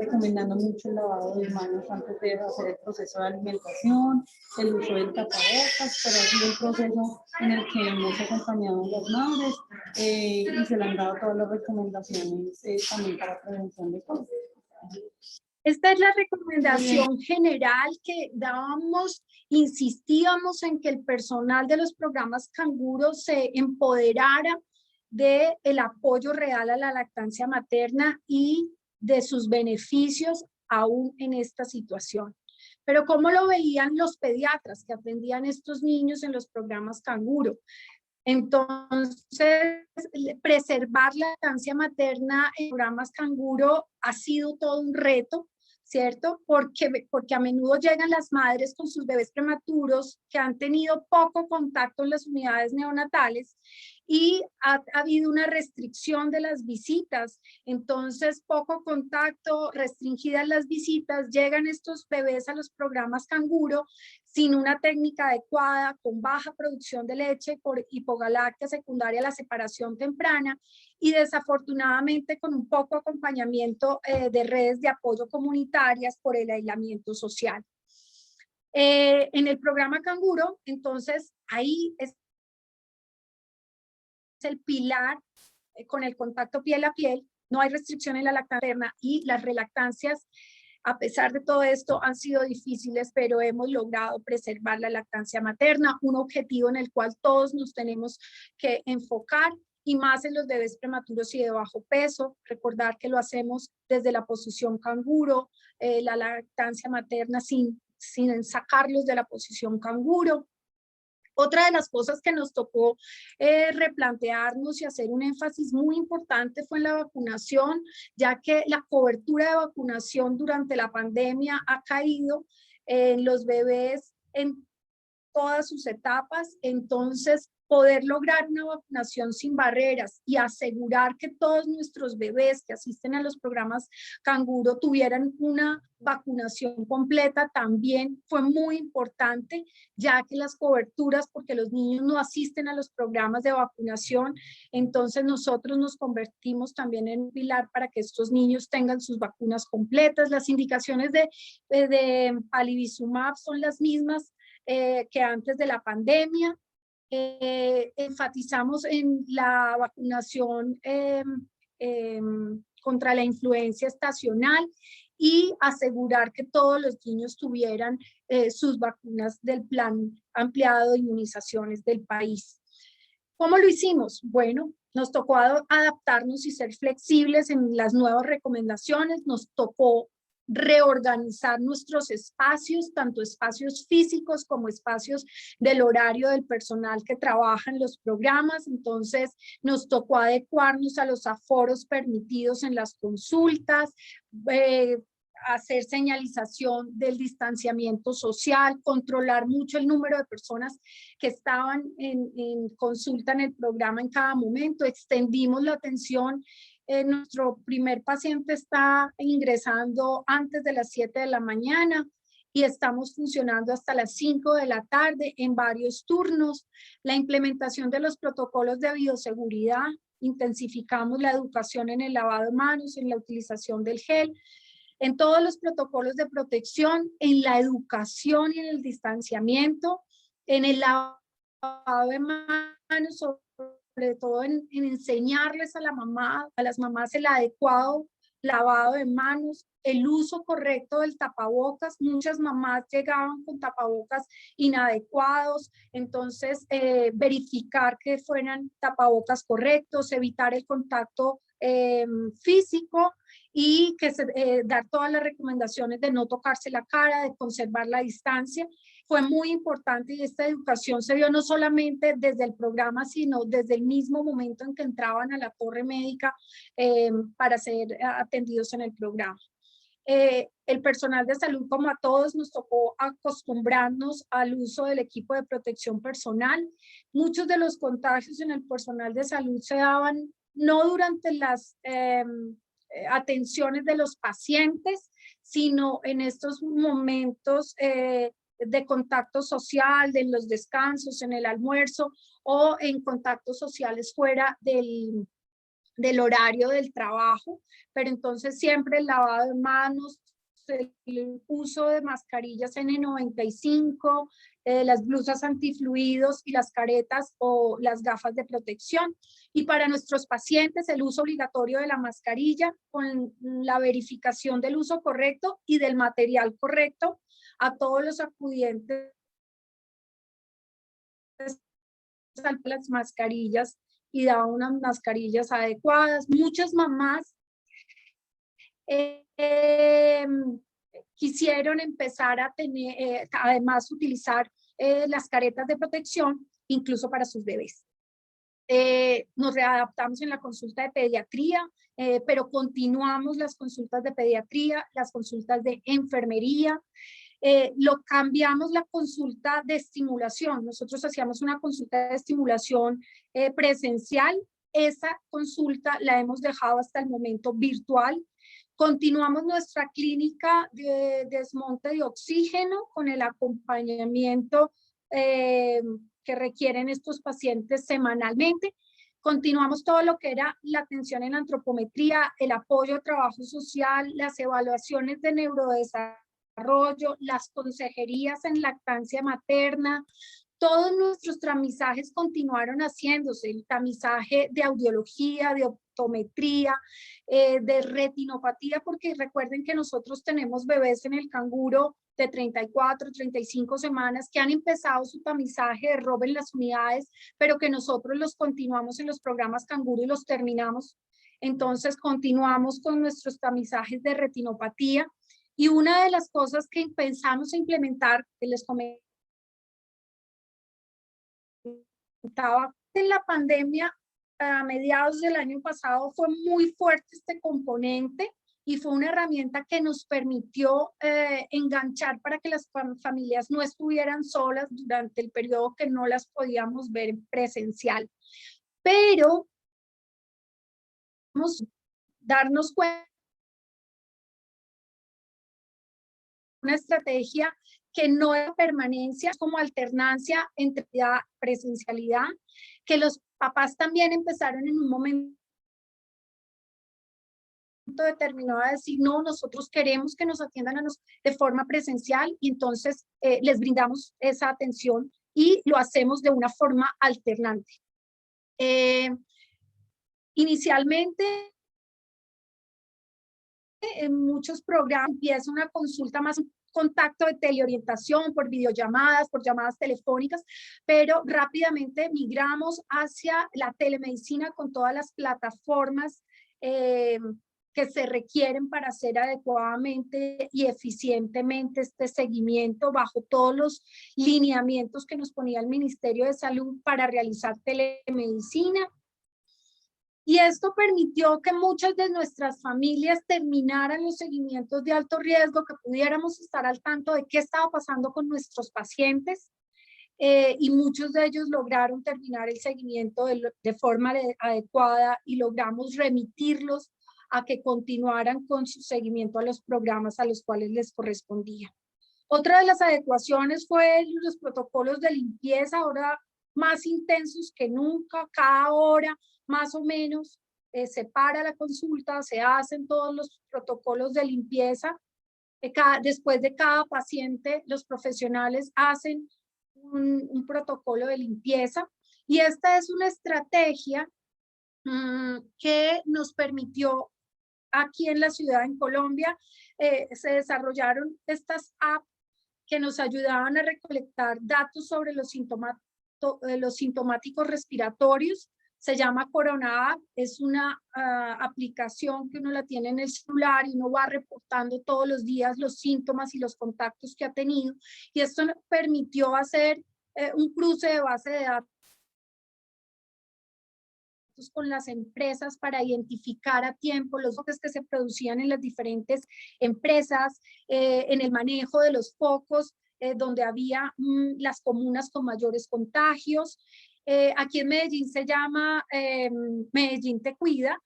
recomendando mucho el lavado de manos antes de hacer el proceso de alimentación, el uso del tapabocas, pero ha sido un proceso en el que hemos acompañado a las madres y se le han dado todas las recomendaciones también para prevención de COVID. Esta es la recomendación general que dábamos, insistíamos en que el personal de los programas Canguro se empoderara del apoyo real a la lactancia materna y de sus beneficios aún en esta situación. Pero ¿cómo lo veían los pediatras que atendían a estos niños en los programas Canguro? Entonces, preservar la lactancia materna en programas Canguro ha sido todo un reto, ¿cierto? Porque a menudo llegan las madres con sus bebés prematuros que han tenido poco contacto en las unidades neonatales y ha habido una restricción de las visitas. Entonces, poco contacto, restringidas las visitas, llegan estos bebés a los programas Canguro sin una técnica adecuada, con baja producción de leche por hipogalactia secundaria a la separación temprana y desafortunadamente con un poco acompañamiento de redes de apoyo comunitarias por el aislamiento social. En el programa Canguro, entonces, ahí es el pilar con el contacto piel a piel, no hay restricción en la lactancia materna y las relactancias, a pesar de todo esto, han sido difíciles, pero hemos logrado preservar la lactancia materna, un objetivo en el cual todos nos tenemos que enfocar y más en los bebés prematuros y de bajo peso. Recordar que lo hacemos desde la posición canguro, la lactancia materna sin sacarlos de la posición canguro. Otra de las cosas que nos tocó replantearnos y hacer un énfasis muy importante fue en la vacunación, ya que la cobertura de vacunación durante la pandemia ha caído en los bebés en todas sus etapas. Entonces, poder lograr una vacunación sin barreras y asegurar que todos nuestros bebés que asisten a los programas Canguro tuvieran una vacunación completa también fue muy importante, ya que las coberturas, porque los niños no asisten a los programas de vacunación, entonces nosotros nos convertimos también en un pilar para que estos niños tengan sus vacunas completas. Las indicaciones de palivizumab son las mismas que antes de la pandemia. Enfatizamos en la vacunación contra la influenza estacional y asegurar que todos los niños tuvieran sus vacunas del plan ampliado de inmunizaciones del país. ¿Cómo lo hicimos? Bueno, nos tocó adaptarnos y ser flexibles en las nuevas recomendaciones, nos tocó reorganizar nuestros espacios, tanto espacios físicos como espacios del horario del personal que trabaja en los programas. Entonces nos tocó adecuarnos a los aforos permitidos en las consultas, hacer señalización del distanciamiento social, controlar mucho el número de personas que estaban en consulta en el programa en cada momento. Extendimos la atención. Nuestro primer paciente está ingresando antes de las 7 de la mañana y estamos funcionando hasta las 5 de la tarde en varios turnos. La implementación de los protocolos de bioseguridad, intensificamos la educación en el lavado de manos, en la utilización del gel, en todos los protocolos de protección, en la educación y en el distanciamiento, en el lavado de manos, sobre todo en enseñarles a las mamás el adecuado lavado de manos, el uso correcto del tapabocas. Muchas mamás llegaban con tapabocas inadecuados, entonces verificar que fueran tapabocas correctos, evitar el contacto físico y dar todas las recomendaciones de no tocarse la cara, de conservar la distancia. Fue muy importante y esta educación se dio no solamente desde el programa, sino desde el mismo momento en que entraban a la torre médica para ser atendidos en el programa. El personal de salud, como a todos, nos tocó acostumbrarnos al uso del equipo de protección personal. Muchos de los contagios en el personal de salud se daban no durante las atenciones de los pacientes, sino en estos momentos de contacto social, de los descansos, en el almuerzo o en contactos sociales fuera del horario del trabajo, pero entonces siempre el lavado de manos, el uso de mascarillas N95, las blusas antifluidos y las caretas o las gafas de protección. Y para nuestros pacientes el uso obligatorio de la mascarilla con la verificación del uso correcto y del material correcto a todos los acudientes las mascarillas y daban unas mascarillas adecuadas. Muchas mamás quisieron empezar a tener, además utilizar las caretas de protección incluso para sus bebés. Nos readaptamos en la consulta de pediatría, pero continuamos las consultas de pediatría, las consultas de enfermería. Lo cambiamos la consulta de estimulación. Nosotros hacíamos una consulta de estimulación presencial. Esa consulta la hemos dejado hasta el momento virtual. Continuamos nuestra clínica de desmonte de oxígeno con el acompañamiento que requieren estos pacientes semanalmente. Continuamos todo lo que era la atención en antropometría, el apoyo a trabajo social, las evaluaciones de neurodesarrollo, las consejerías en lactancia materna. Todos nuestros tamizajes continuaron haciéndose, el tamizaje de audiología, de optometría, de retinopatía, porque recuerden que nosotros tenemos bebés en el canguro de 34, 35 semanas que han empezado su tamizaje de ROB en las unidades, pero que nosotros los continuamos en los programas canguro y los terminamos. Entonces continuamos con nuestros tamizajes de retinopatía. Y una de las cosas que pensamos implementar, que les comentaba en la pandemia, a mediados del año pasado, fue muy fuerte este componente y fue una herramienta que nos permitió enganchar para que las familias no estuvieran solas durante el periodo que no las podíamos ver en presencial. Pero vamos a darnos cuenta una estrategia que no es permanencia, como alternancia entre presencialidad, que los papás también empezaron en un momento determinado a decir, no, nosotros queremos que nos atiendan de forma presencial y entonces les brindamos esa atención y lo hacemos de una forma alternante. Inicialmente, en muchos programas empieza una consulta más contacto de teleorientación por videollamadas, por llamadas telefónicas, pero rápidamente migramos hacia la telemedicina con todas las plataformas que se requieren para hacer adecuadamente y eficientemente este seguimiento bajo todos los lineamientos que nos ponía el Ministerio de Salud para realizar telemedicina. Y esto permitió que muchas de nuestras familias terminaran los seguimientos de alto riesgo, que pudiéramos estar al tanto de qué estaba pasando con nuestros pacientes, y muchos de ellos lograron terminar el seguimiento de forma adecuada y logramos remitirlos a que continuaran con su seguimiento a los programas a los cuales les correspondía. Otra de las adecuaciones fue los protocolos de limpieza, ahora más intensos que nunca, cada hora más o menos se para la consulta, se hacen todos los protocolos de limpieza. Después de cada paciente, los profesionales hacen un protocolo de limpieza, y esta es una estrategia que nos permitió aquí en la ciudad, en Colombia, se desarrollaron estas apps que nos ayudaban a recolectar datos sobre los sintomáticos respiratorios. Se llama Corona App, es una aplicación que uno la tiene en el celular y uno va reportando todos los días los síntomas y los contactos que ha tenido, y esto nos permitió hacer un cruce de base de datos con las empresas para identificar a tiempo los focos que se producían en las diferentes empresas, en el manejo de los focos donde había las comunas con mayores contagios. Aquí en Medellín se llama Medellín Te Cuida,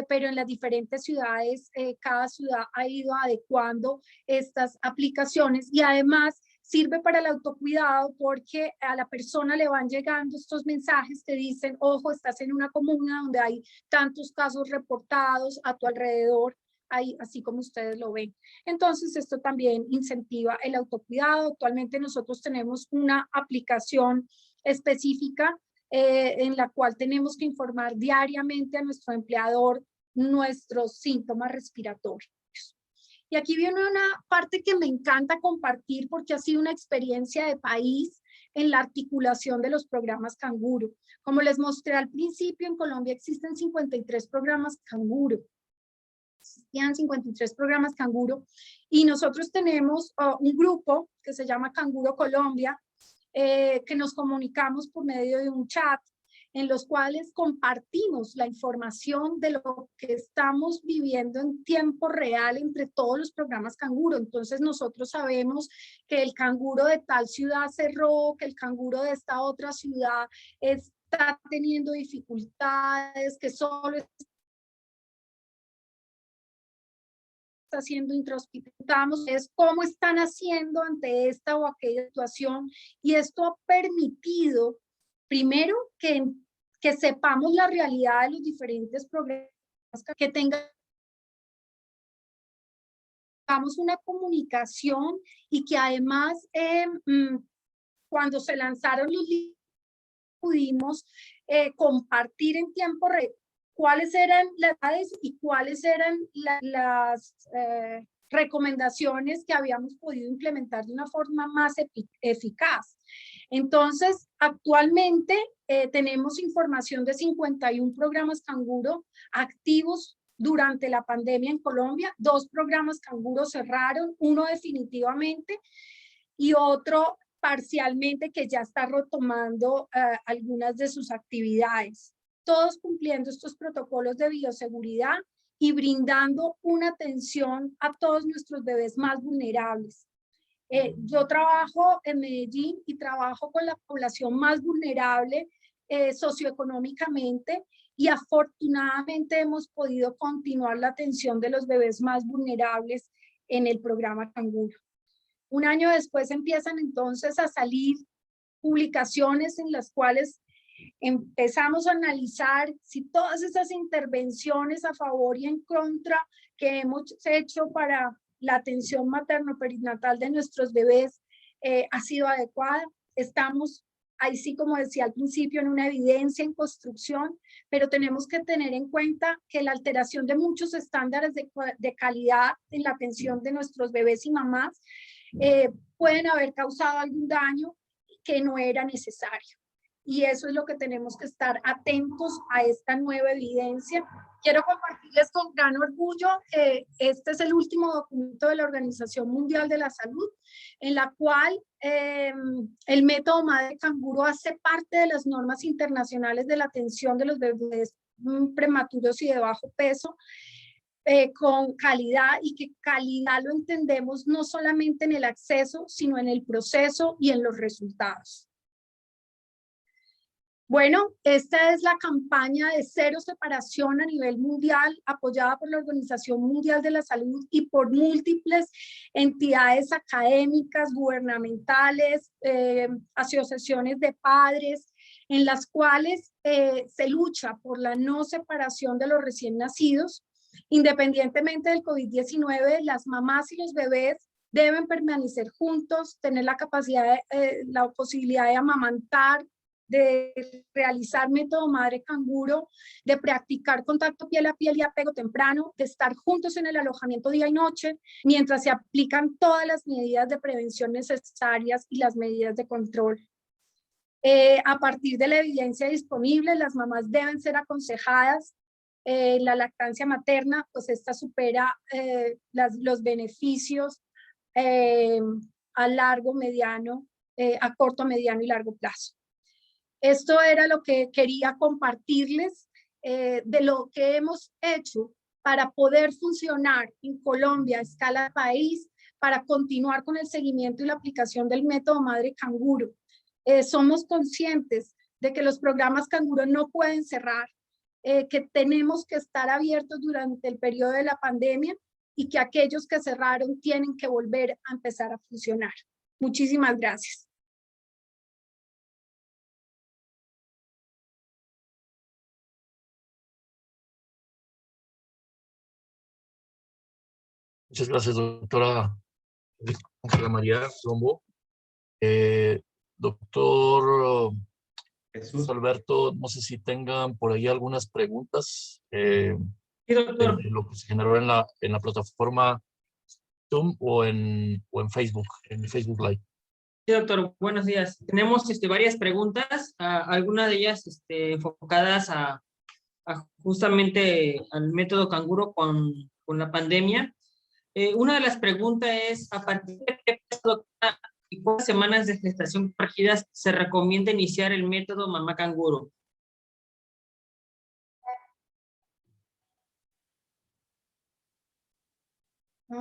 pero en las diferentes ciudades, cada ciudad ha ido adecuando estas aplicaciones, y además sirve para el autocuidado porque a la persona le van llegando estos mensajes que dicen, ojo, estás en una comuna donde hay tantos casos reportados a tu alrededor, ahí, así como ustedes lo ven. Entonces, esto también incentiva el autocuidado. Actualmente nosotros tenemos una aplicación específica en la cual tenemos que informar diariamente a nuestro empleador nuestros síntomas respiratorios. Y aquí viene una parte que me encanta compartir porque ha sido una experiencia de país en la articulación de los programas Canguro. Como les mostré al principio, en Colombia existen 53 programas Canguro. Existían 53 programas Canguro, y nosotros tenemos un grupo que se llama Canguro Colombia, que nos comunicamos por medio de un chat, en los cuales compartimos la información de lo que estamos viviendo en tiempo real entre todos los programas Canguro. Entonces nosotros sabemos que el Canguro de tal ciudad cerró, que el Canguro de esta otra ciudad está teniendo dificultades, que solo está haciendo introspectamos, es cómo están haciendo ante esta o aquella situación, y esto ha permitido primero que sepamos la realidad de los diferentes programas, que tengamos una comunicación, y que además cuando se lanzaron los libros pudimos compartir en tiempo real cuáles eran las edades y cuáles eran las recomendaciones que habíamos podido implementar de una forma más eficaz. Entonces, actualmente tenemos información de 51 programas Canguro activos durante la pandemia en Colombia. 2 programas Canguro cerraron, uno definitivamente y otro parcialmente, que ya está retomando algunas de sus actividades. Todos cumpliendo estos protocolos de bioseguridad y brindando una atención a todos nuestros bebés más vulnerables. Yo trabajo en Medellín y trabajo con la población más vulnerable socioeconómicamente, y afortunadamente hemos podido continuar la atención de los bebés más vulnerables en el programa Canguro. Un año después empiezan entonces a salir publicaciones en las cuales empezamos a analizar si todas esas intervenciones a favor y en contra que hemos hecho para la atención materno-perinatal de nuestros bebés ha sido adecuada. Estamos ahí sí, como decía al principio, en una evidencia en construcción, pero tenemos que tener en cuenta que la alteración de muchos estándares de calidad en la atención de nuestros bebés y mamás pueden haber causado algún daño que no era necesario. Y eso es lo que tenemos que estar atentos a esta nueva evidencia Quiero compartirles con gran orgullo que este es el último documento de la Organización Mundial de la Salud, en la cual el método Madre Canguro hace parte de las normas internacionales de la atención de los bebés prematuros y de bajo peso, con calidad, y que calidad lo entendemos no solamente en el acceso, sino en el proceso y en los resultados. Bueno, esta es la campaña de cero separación a nivel mundial, apoyada por la Organización Mundial de la Salud y por múltiples entidades académicas, gubernamentales, asociaciones de padres, en las cuales se lucha por la no separación de los recién nacidos. Independientemente del COVID-19, las mamás y los bebés deben permanecer juntos, tener la capacidad, la posibilidad de amamantar, de realizar método Madre Canguro, de practicar contacto piel a piel y apego temprano, de estar juntos en el alojamiento día y noche, mientras se aplican todas las medidas de prevención necesarias y las medidas de control. A partir de la evidencia disponible, las mamás deben seaconsejadas. La lactancia materna, pues esta supera los beneficios a largo, mediano, a corto, mediano y largo plazo. Esto era lo que quería compartirles de lo que hemos hecho para poder funcionar en Colombia a escala país, para continuar con el seguimiento y la aplicación del método Madre Canguro. Somos conscientes de que los programas Canguro no pueden cerrar, que tenemos que estar abiertos durante el periodo de la pandemia y que aquellos que cerraron tienen que volver a empezar a funcionar. Muchísimas gracias. Muchas gracias, doctora Ángela María Rombo. Doctor Jesús. Alberto, no sé si tengan por ahí algunas preguntas Sí, doctor. de lo que se generó en la plataforma Zoom o en Facebook, en Facebook Live. Sí, doctor, buenos días. Tenemos varias preguntas, algunas de ellas enfocadas a justamente al método Canguro con la pandemia. Una de las preguntas es, ¿a partir de qué peso, doctora, y cuántas semanas de gestación corregidas se recomienda iniciar el método Mamá Canguro?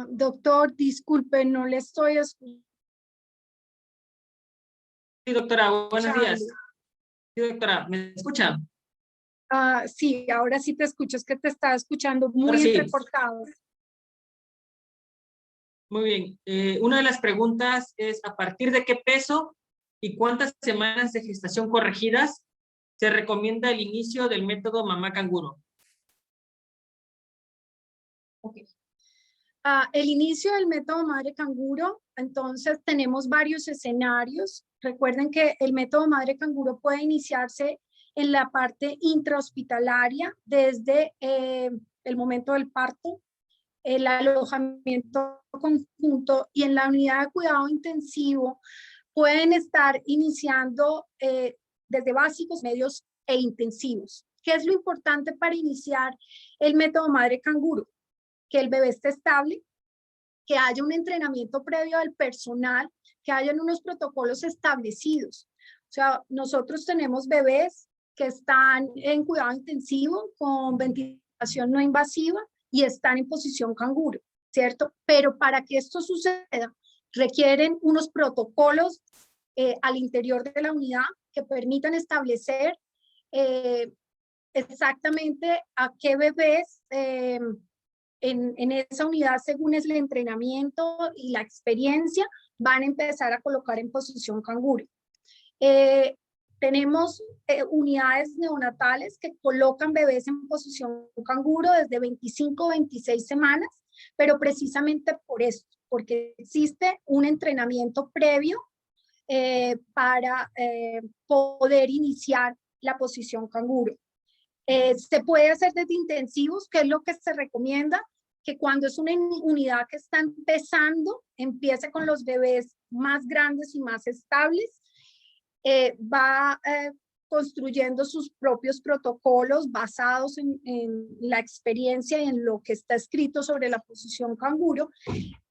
Doctor, disculpe, no le estoy escuchando. Sí, doctora, buenos días. Sí, doctora, ¿me escucha? Sí, ahora sí te escucho, es que te estaba escuchando muy Sí. entrecortado. Muy bien. Una de las preguntas es, ¿a partir de qué peso y cuántas semanas de gestación corregidas se recomienda el inicio del método Mamá Canguro? Okay. El inicio del método Madre Canguro, entonces tenemos varios escenarios. Recuerden que el método Madre Canguro puede iniciarse en la parte intrahospitalaria desde el momento del parto, el alojamiento conjunto, y en la unidad de cuidado intensivo pueden estar iniciando desde básicos, medios e intensivos. ¿Qué es lo importante para iniciar el método Madre Canguro? Que el bebé esté estable, que haya un entrenamiento previo del personal, que hayan unos protocolos establecidos. O sea, nosotros tenemos bebés que están en cuidado intensivo con ventilación no invasiva y están en posición canguro, ¿cierto? Pero para que esto suceda, requieren unos protocolos al interior de la unidad que permitan establecer exactamente a qué bebés en esa unidad, según es el entrenamiento y la experiencia, van a empezar a colocar en posición canguro. Tenemos unidades neonatales que colocan bebés en posición canguro desde 25 o 26 semanas, pero precisamente por eso, porque existe un entrenamiento previo para poder iniciar la posición canguro. Se puede hacer desde intensivos, que es lo que se recomienda, que cuando es una unidad que está empezando, empiece con los bebés más grandes y más estables. Va construyendo sus propios protocolos basados en la experiencia y en lo que está escrito sobre la posición canguro,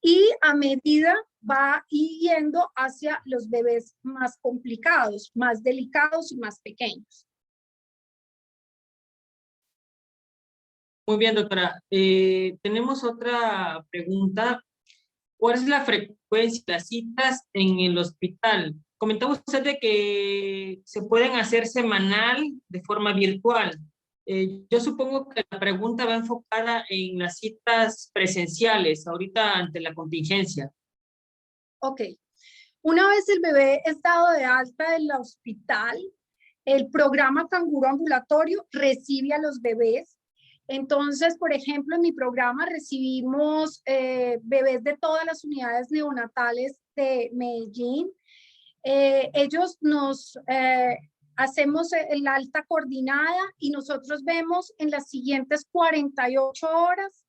y a medida va yendo hacia los bebés más complicados, más delicados y más pequeños. Muy bien, doctora. Tenemos otra pregunta. ¿Cuál es la frecuencia de las citas en el hospital? Comentaba usted de que se pueden hacer semanal de forma virtual. Yo supongo que la pregunta va enfocada en las citas presenciales, ahorita ante la contingencia. Ok. Una vez el bebé es dado de alta del hospital, el programa Canguro Ambulatorio recibe a los bebés. Entonces, por ejemplo, en mi programa recibimos bebés de todas las unidades neonatales de Medellín. Ellos nos hacemos el alta coordinada y nosotros vemos en las siguientes 48 horas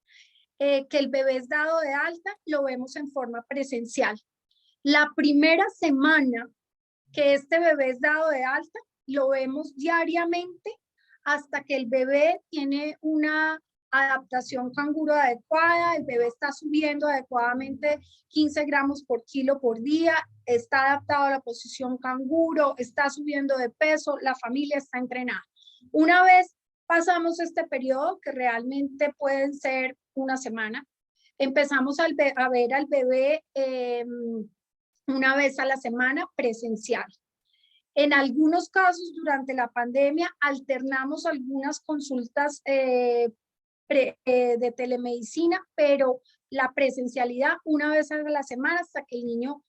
que el bebé es dado de alta, lo vemos en forma presencial. La primera semana que este bebé es dado de alta, lo vemos diariamente hasta que el bebé tiene una adaptación canguro adecuada, el bebé está subiendo adecuadamente 15 gramos por kilo por día, está adaptado a la posición canguro, está subiendo de peso, la familia está entrenada. Una vez pasamos este periodo, que realmente pueden ser una semana, empezamos a ver al bebé una vez a la semana presencial. En algunos casos, durante la pandemia, alternamos algunas consultas de telemedicina, pero la presencialidad una vez a la semana hasta que el niño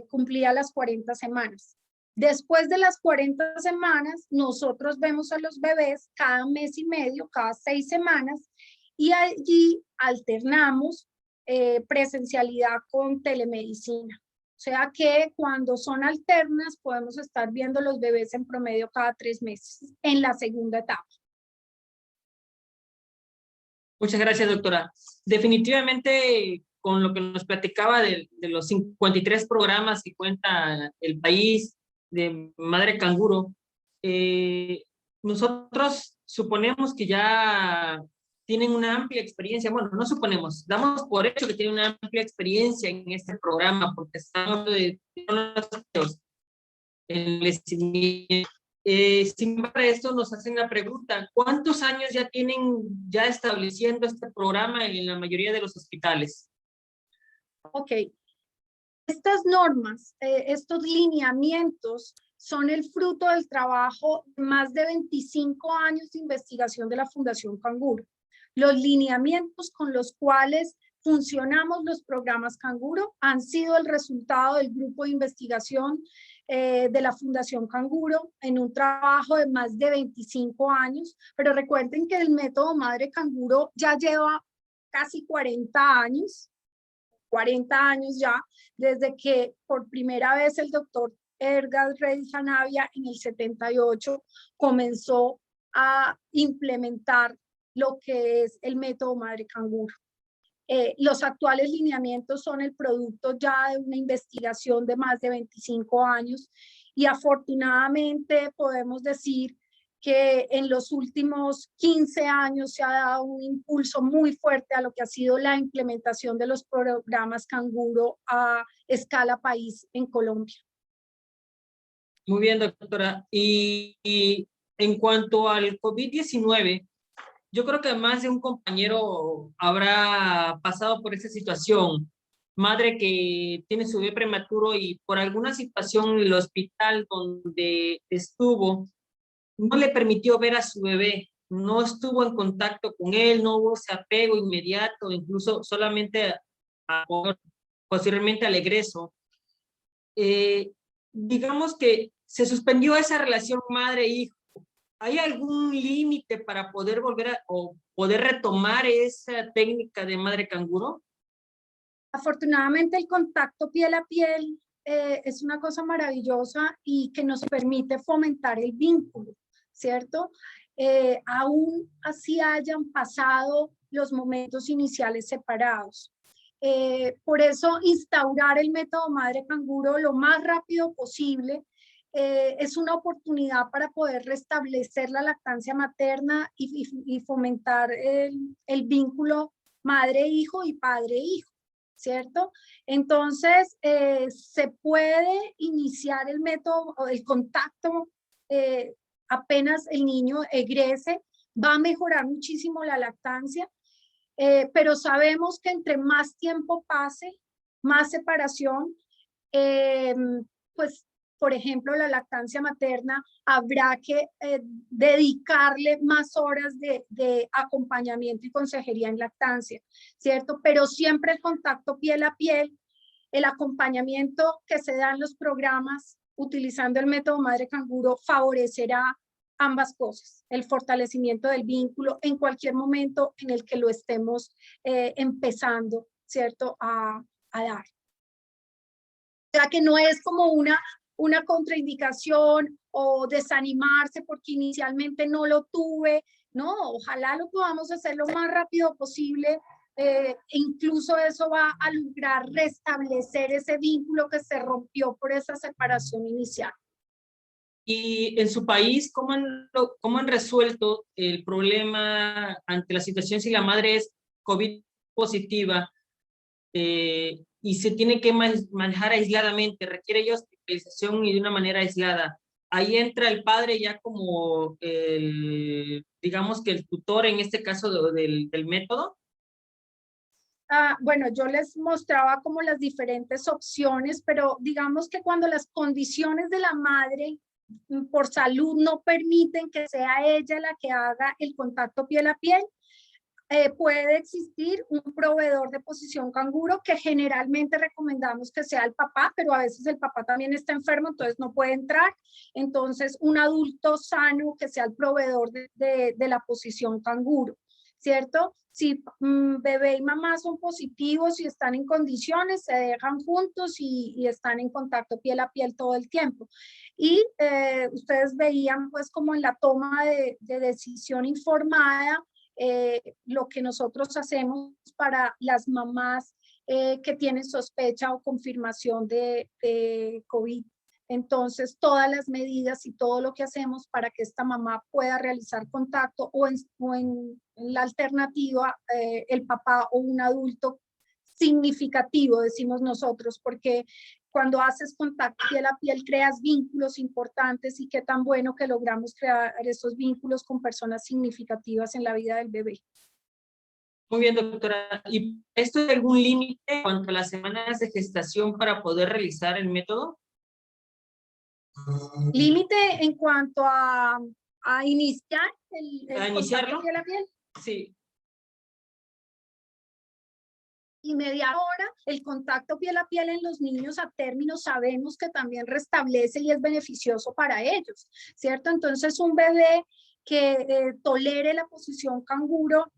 cumplía las 40 semanas. Después de las 40 semanas, nosotros vemos a los bebés cada mes y medio, cada 6 semanas, y allí alternamos presencialidad con telemedicina. O sea que cuando son alternas podemos estar viendo los bebés en promedio cada 3 meses en la segunda etapa. Muchas gracias, doctora. Definitivamente, con lo que nos platicaba de los 53 programas que cuenta el país de Madre Canguro, nosotros suponemos que ya tienen una amplia experiencia. Bueno, no suponemos, damos por hecho que tienen una amplia experiencia en este programa, porque estamos de sin embargo, esto nos hacen la pregunta: ¿cuántos años ya tienen estableciendo este programa en la mayoría de los hospitales? Ok. Estas normas, estos lineamientos son el fruto del trabajo de más de 25 años de investigación de la Fundación Canguro. Los lineamientos con los cuales funcionamos los programas Canguro han sido el resultado del grupo de investigación de la Fundación Canguro en un trabajo de más de 25 años, pero recuerden que el método Madre Canguro ya lleva casi 40 años ya, desde que por primera vez el doctor Edgar Reyes Janavia en el 78 comenzó a implementar lo que es el método Madre Canguro. Los actuales lineamientos son el producto ya de una investigación de más de 25 años y afortunadamente podemos decir que en los últimos 15 años se ha dado un impulso muy fuerte a lo que ha sido la implementación de los programas Canguro a escala país en Colombia. Muy bien, doctora. Y en cuanto al COVID-19, yo creo que más de un compañero habrá pasado por esa situación. Madre que tiene su bebé prematuro y por alguna situación el hospital donde estuvo no le permitió ver a su bebé, no estuvo en contacto con él, no hubo ese apego inmediato, incluso solamente posteriormente al egreso. Digamos que se suspendió esa relación madre-hijo. ¿Hay algún límite para poder volver o poder retomar esa técnica de Madre Canguro? Afortunadamente el contacto piel a piel es una cosa maravillosa y que nos permite fomentar el vínculo, ¿cierto? Aún así hayan pasado los momentos iniciales separados. Por eso instaurar el método Madre Canguro lo más rápido posible es una oportunidad para poder restablecer la lactancia materna y fomentar el vínculo madre-hijo y padre-hijo, ¿cierto? Entonces, se puede iniciar el método, el contacto apenas el niño egrese, va a mejorar muchísimo la lactancia, pero sabemos que entre más tiempo pase, más separación, pues, por ejemplo, la lactancia materna, habrá que dedicarle más horas de acompañamiento y consejería en lactancia, ¿cierto? Pero siempre el contacto piel a piel, el acompañamiento que se da en los programas utilizando el método Madre Canguro favorecerá ambas cosas, el fortalecimiento del vínculo en cualquier momento en el que lo estemos empezando, ¿cierto? A dar. O sea que no es como una contraindicación o desanimarse porque inicialmente no lo tuve, no, ojalá lo podamos hacer lo más rápido posible, incluso eso va a lograr restablecer ese vínculo que se rompió por esa separación inicial. Y en su país, ¿cómo han resuelto el problema ante la situación si la madre es COVID positiva y se tiene que manejar aisladamente, requiere ya hospitalización y de una manera aislada? Ahí entra el padre ya como, digamos que el tutor en este caso del método. Bueno, yo les mostraba como las diferentes opciones, pero digamos que cuando las condiciones de la madre por salud no permiten que sea ella la que haga el contacto piel a piel, puede existir un proveedor de posición canguro que generalmente recomendamos que sea el papá, pero a veces el papá también está enfermo, entonces no puede entrar. Entonces, un adulto sano que sea el proveedor de la posición canguro, ¿cierto? Si bebé y mamá son positivos y están en condiciones, se dejan juntos y están en contacto piel a piel todo el tiempo. Y ustedes veían pues como en la toma de decisión informada, lo que nosotros hacemos para las mamás que tienen sospecha o confirmación de COVID. Entonces, todas las medidas y todo lo que hacemos para que esta mamá pueda realizar contacto o en la alternativa, el papá o un adulto significativo, decimos nosotros, porque cuando haces contacto piel a piel creas vínculos importantes y qué tan bueno que logramos crear esos vínculos con personas significativas en la vida del bebé. Muy bien, doctora. ¿Y esto hay algún límite en cuanto a las semanas de gestación para poder realizar el método? Límite en cuanto a iniciar el iniciarlo. contacto piel a piel. Sí. Y media hora, el contacto piel a piel en los niños a término sabemos que también restablece y es beneficioso para ellos, ¿cierto? Entonces un bebé que tolere la posición canguro,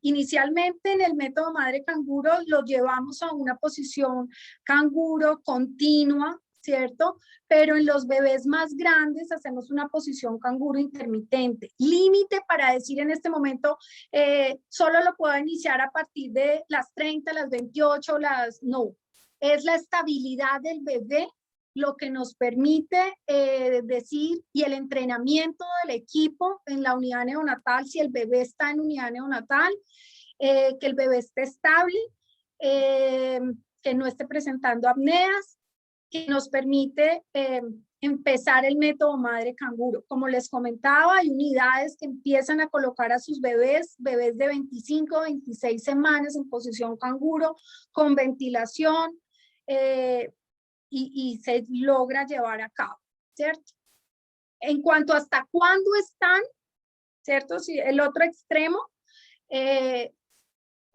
inicialmente en el método Madre Canguro lo llevamos a una posición canguro continua, ¿cierto? Pero en los bebés más grandes hacemos una posición canguro intermitente. Límite para decir en este momento, solo lo puedo iniciar a partir de las 30, las 28, no. Es la estabilidad del bebé lo que nos permite decir, y el entrenamiento del equipo en la unidad neonatal, si el bebé está en unidad neonatal, que el bebé esté estable, que no esté presentando apneas, que nos permite empezar el método Madre Canguro. Como les comentaba, hay unidades que empiezan a colocar a sus bebés de 25, 26 semanas en posición canguro, con ventilación, y se logra llevar a cabo, ¿cierto? En cuanto a hasta cuándo están, ¿cierto? Si el otro extremo,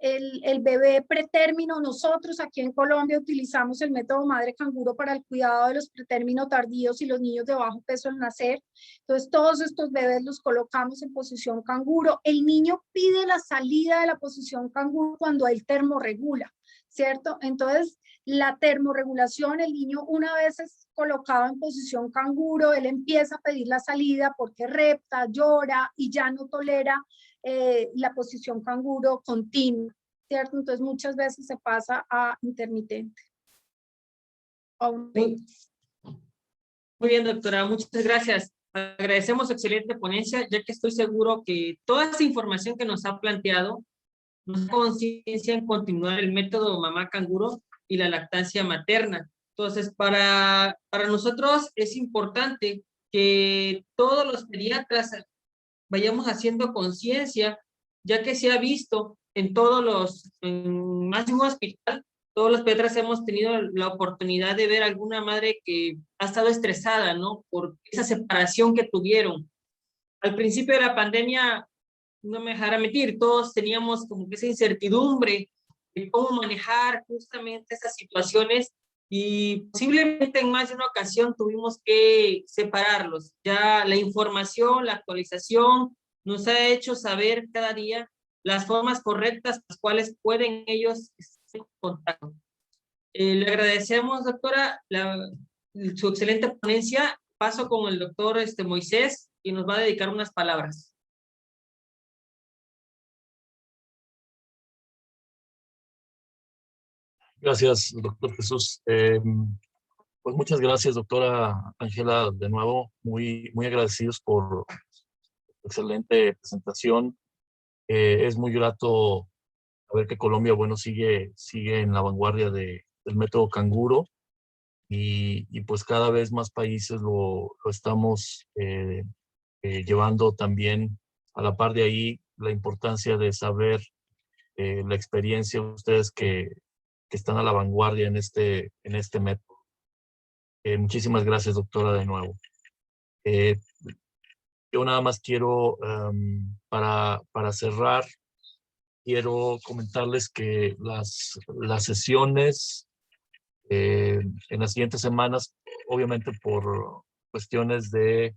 el bebé pretérmino, nosotros aquí en Colombia utilizamos el método Madre Canguro para el cuidado de los pretérmino tardíos y los niños de bajo peso al nacer. Entonces todos estos bebés los colocamos en posición canguro. El niño pide la salida de la posición canguro cuando él termorregula, ¿cierto? Entonces la termorregulación, el niño una vez es colocado en posición canguro, él empieza a pedir la salida porque repta, llora y ya no tolera la posición canguro continua, ¿cierto? Entonces muchas veces se pasa a intermitente. Muy bien, doctora, muchas gracias. Agradecemos su excelente ponencia, ya que estoy seguro que toda esta información que nos ha planteado nos da conciencia en continuar el método mamá canguro y la lactancia materna. Entonces, para nosotros es importante que todos los pediatras vayamos haciendo conciencia, ya que se ha visto en más de un hospital, todos los pediatras hemos tenido la oportunidad de ver alguna madre que ha estado estresada, ¿no? Por esa separación que tuvieron. Al principio de la pandemia, no me dejará mentir, todos teníamos como que esa incertidumbre de cómo manejar justamente esas situaciones y posiblemente en más de una ocasión tuvimos que separarlos. Ya la información, la actualización nos ha hecho saber cada día las formas correctas las cuales pueden ellos estar en contacto. Le agradecemos, doctora, su excelente ponencia. Paso con el doctor Moisés, y nos va a dedicar unas palabras. Gracias, doctor Jesús. Pues muchas gracias, doctora Ángela, de nuevo, muy agradecidos por su excelente presentación. Es muy grato saber que Colombia, bueno, sigue en la vanguardia del método canguro y pues cada vez más países lo estamos llevando también. A la par de ahí, la importancia de saber la experiencia de ustedes que están a la vanguardia en este método. Muchísimas gracias, doctora, de nuevo. Yo nada más quiero, para cerrar, quiero comentarles que las sesiones en las siguientes semanas, obviamente por cuestiones de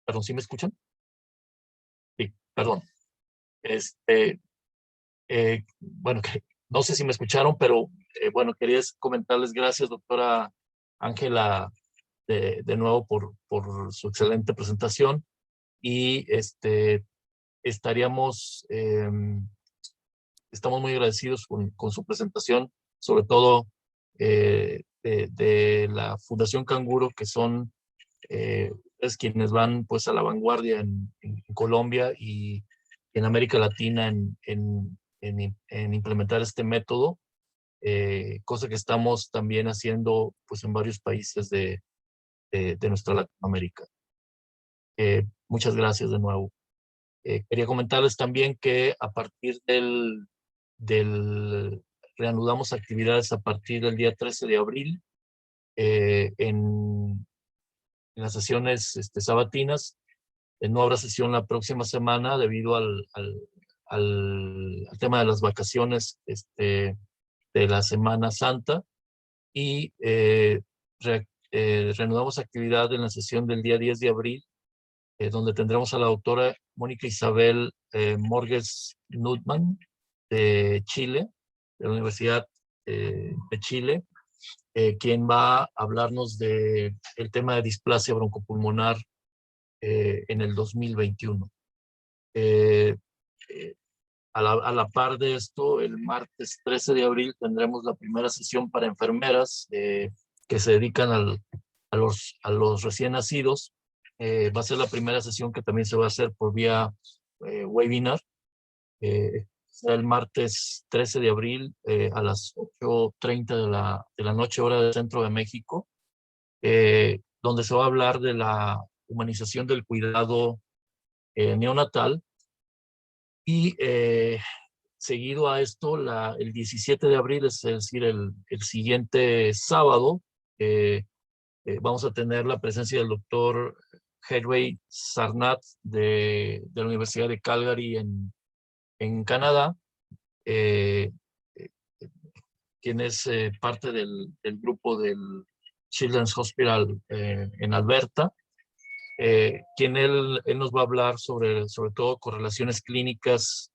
perdón, ¿sí me escuchan? Sí, perdón. Bueno, no sé si me escucharon, pero bueno, quería comentarles gracias, doctora Ángela, de nuevo por su excelente presentación y estaríamos, estamos muy agradecidos con su presentación, sobre todo de la Fundación Canguro, que son es quienes van pues a la vanguardia en Colombia y en América Latina en implementar este método, cosa que estamos también haciendo pues en varios países de nuestra Latinoamérica. Muchas gracias de nuevo. Quería comentarles también que a partir reanudamos actividades a partir del día 13 de abril en las sesiones sabatinas. No habrá sesión la próxima semana debido al tema de las vacaciones de la Semana Santa y reanudamos actividad en la sesión del día 10 de abril, donde tendremos a la doctora Mónica Isabel Morges Nutman de Chile, de la Universidad de Chile, quien va a hablarnos del tema de displasia broncopulmonar en el 2021. A la par de esto, el martes 13 de abril tendremos la primera sesión para enfermeras que se dedican a los recién nacidos. Va a ser la primera sesión que también se va a hacer por vía webinar. Será el martes 13 de abril a las 8:30 de la noche, hora del centro de México, donde se va a hablar de la humanización del cuidado neonatal. Y seguido a esto, el 17 de abril, es decir, el siguiente sábado, vamos a tener la presencia del doctor Hedwig Sarnat de la Universidad de Calgary en Canadá, quien es parte del grupo del Children's Hospital en Alberta, quien él nos va a hablar sobre todo correlaciones clínicas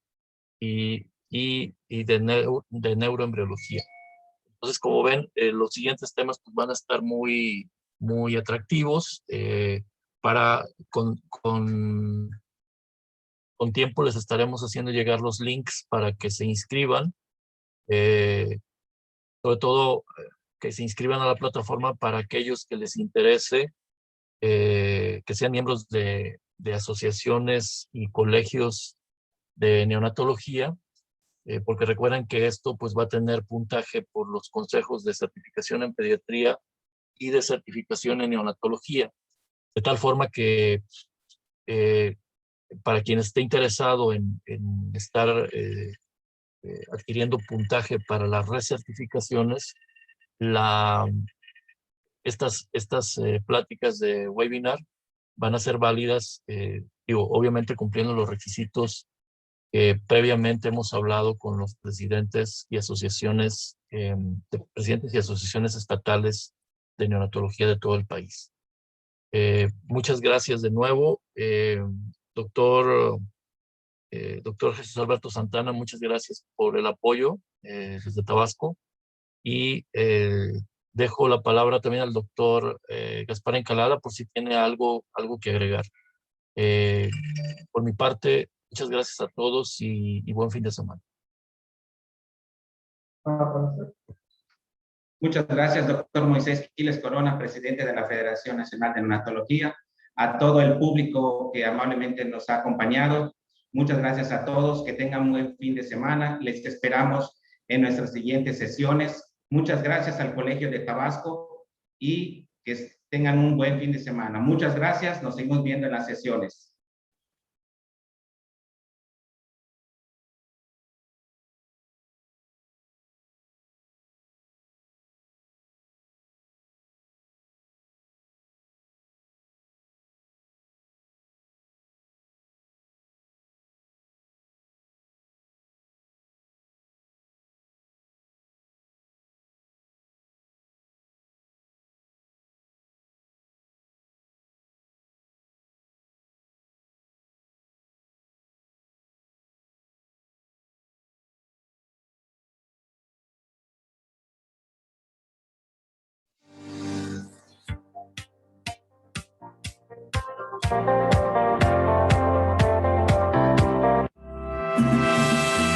y de neuroembriología. Entonces, como ven, los siguientes temas pues, van a estar muy atractivos. Con tiempo les estaremos haciendo llegar los links para que se inscriban. Sobre todo, que se inscriban a la plataforma para aquellos que les interese, que sean miembros de asociaciones y colegios de neonatología, porque recuerden que esto pues, va a tener puntaje por los consejos de certificación en pediatría y de certificación en neonatología. De tal forma que para quien esté interesado en estar adquiriendo puntaje para las recertificaciones, estas pláticas de webinar van a ser válidas, obviamente cumpliendo los requisitos que previamente hemos hablado con los presidentes y asociaciones, presidentes y asociaciones estatales de neonatología de todo el país. Muchas gracias de nuevo. Doctor Jesús Alberto Santana, muchas gracias por el apoyo desde Tabasco. Y dejo la palabra también al doctor Gaspar Encalada por si tiene algo que agregar. Por mi parte, muchas gracias a todos y buen fin de semana. Muchas gracias, doctor Moisés Quiles Corona, presidente de la Federación Nacional de Neonatología, a todo el público que amablemente nos ha acompañado. Muchas gracias a todos, que tengan un buen fin de semana. Les esperamos en nuestras siguientes sesiones. Muchas gracias al Colegio de Tabasco y que tengan un buen fin de semana. Muchas gracias, nos seguimos viendo en las sesiones.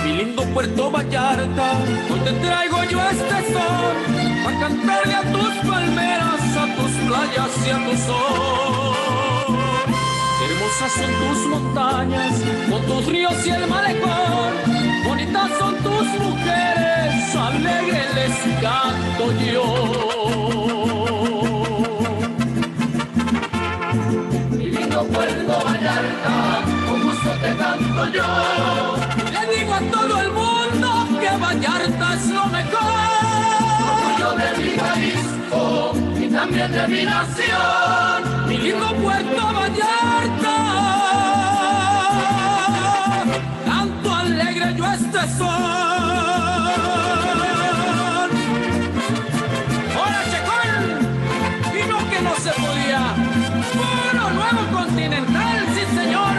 Mi lindo Puerto Vallarta, hoy te traigo yo este sol, para cantarle a tus palmeras, a tus playas y a tu sol. Hermosas son tus montañas, con tus ríos y el malecón, bonitas son tus mujeres, alegre les canto yo. Mi lindo Puerto Vallarta, con gusto te canto yo. Le digo a todo el mundo que Vallarta es lo mejor. Orgullo de mi Jalisco y también de mi nación. Mi lindo Puerto Vallarta, canto alegre yo este son. ¡Hola, Checón! Y no que no se podía. ¡Puro nuevo continental, sí señor!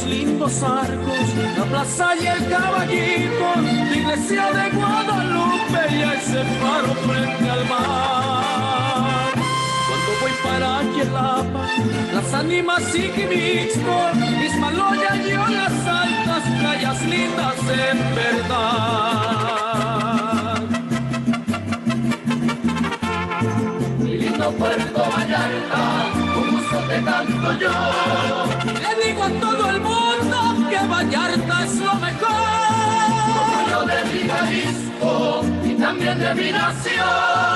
Lindos arcos, la plaza y el caballito, la iglesia de Guadalupe y ese faro frente al mar. Cuando voy para Yelapa, las ánimas y Quimixco, Ismaloya y las altas playas lindas en verdad. Mi lindo Puerto Vallarta, con gusto te canto yo. Le digo a todo el mundo que Vallarta es lo mejor. Orgullo de mi Jalisco y también de mi nación.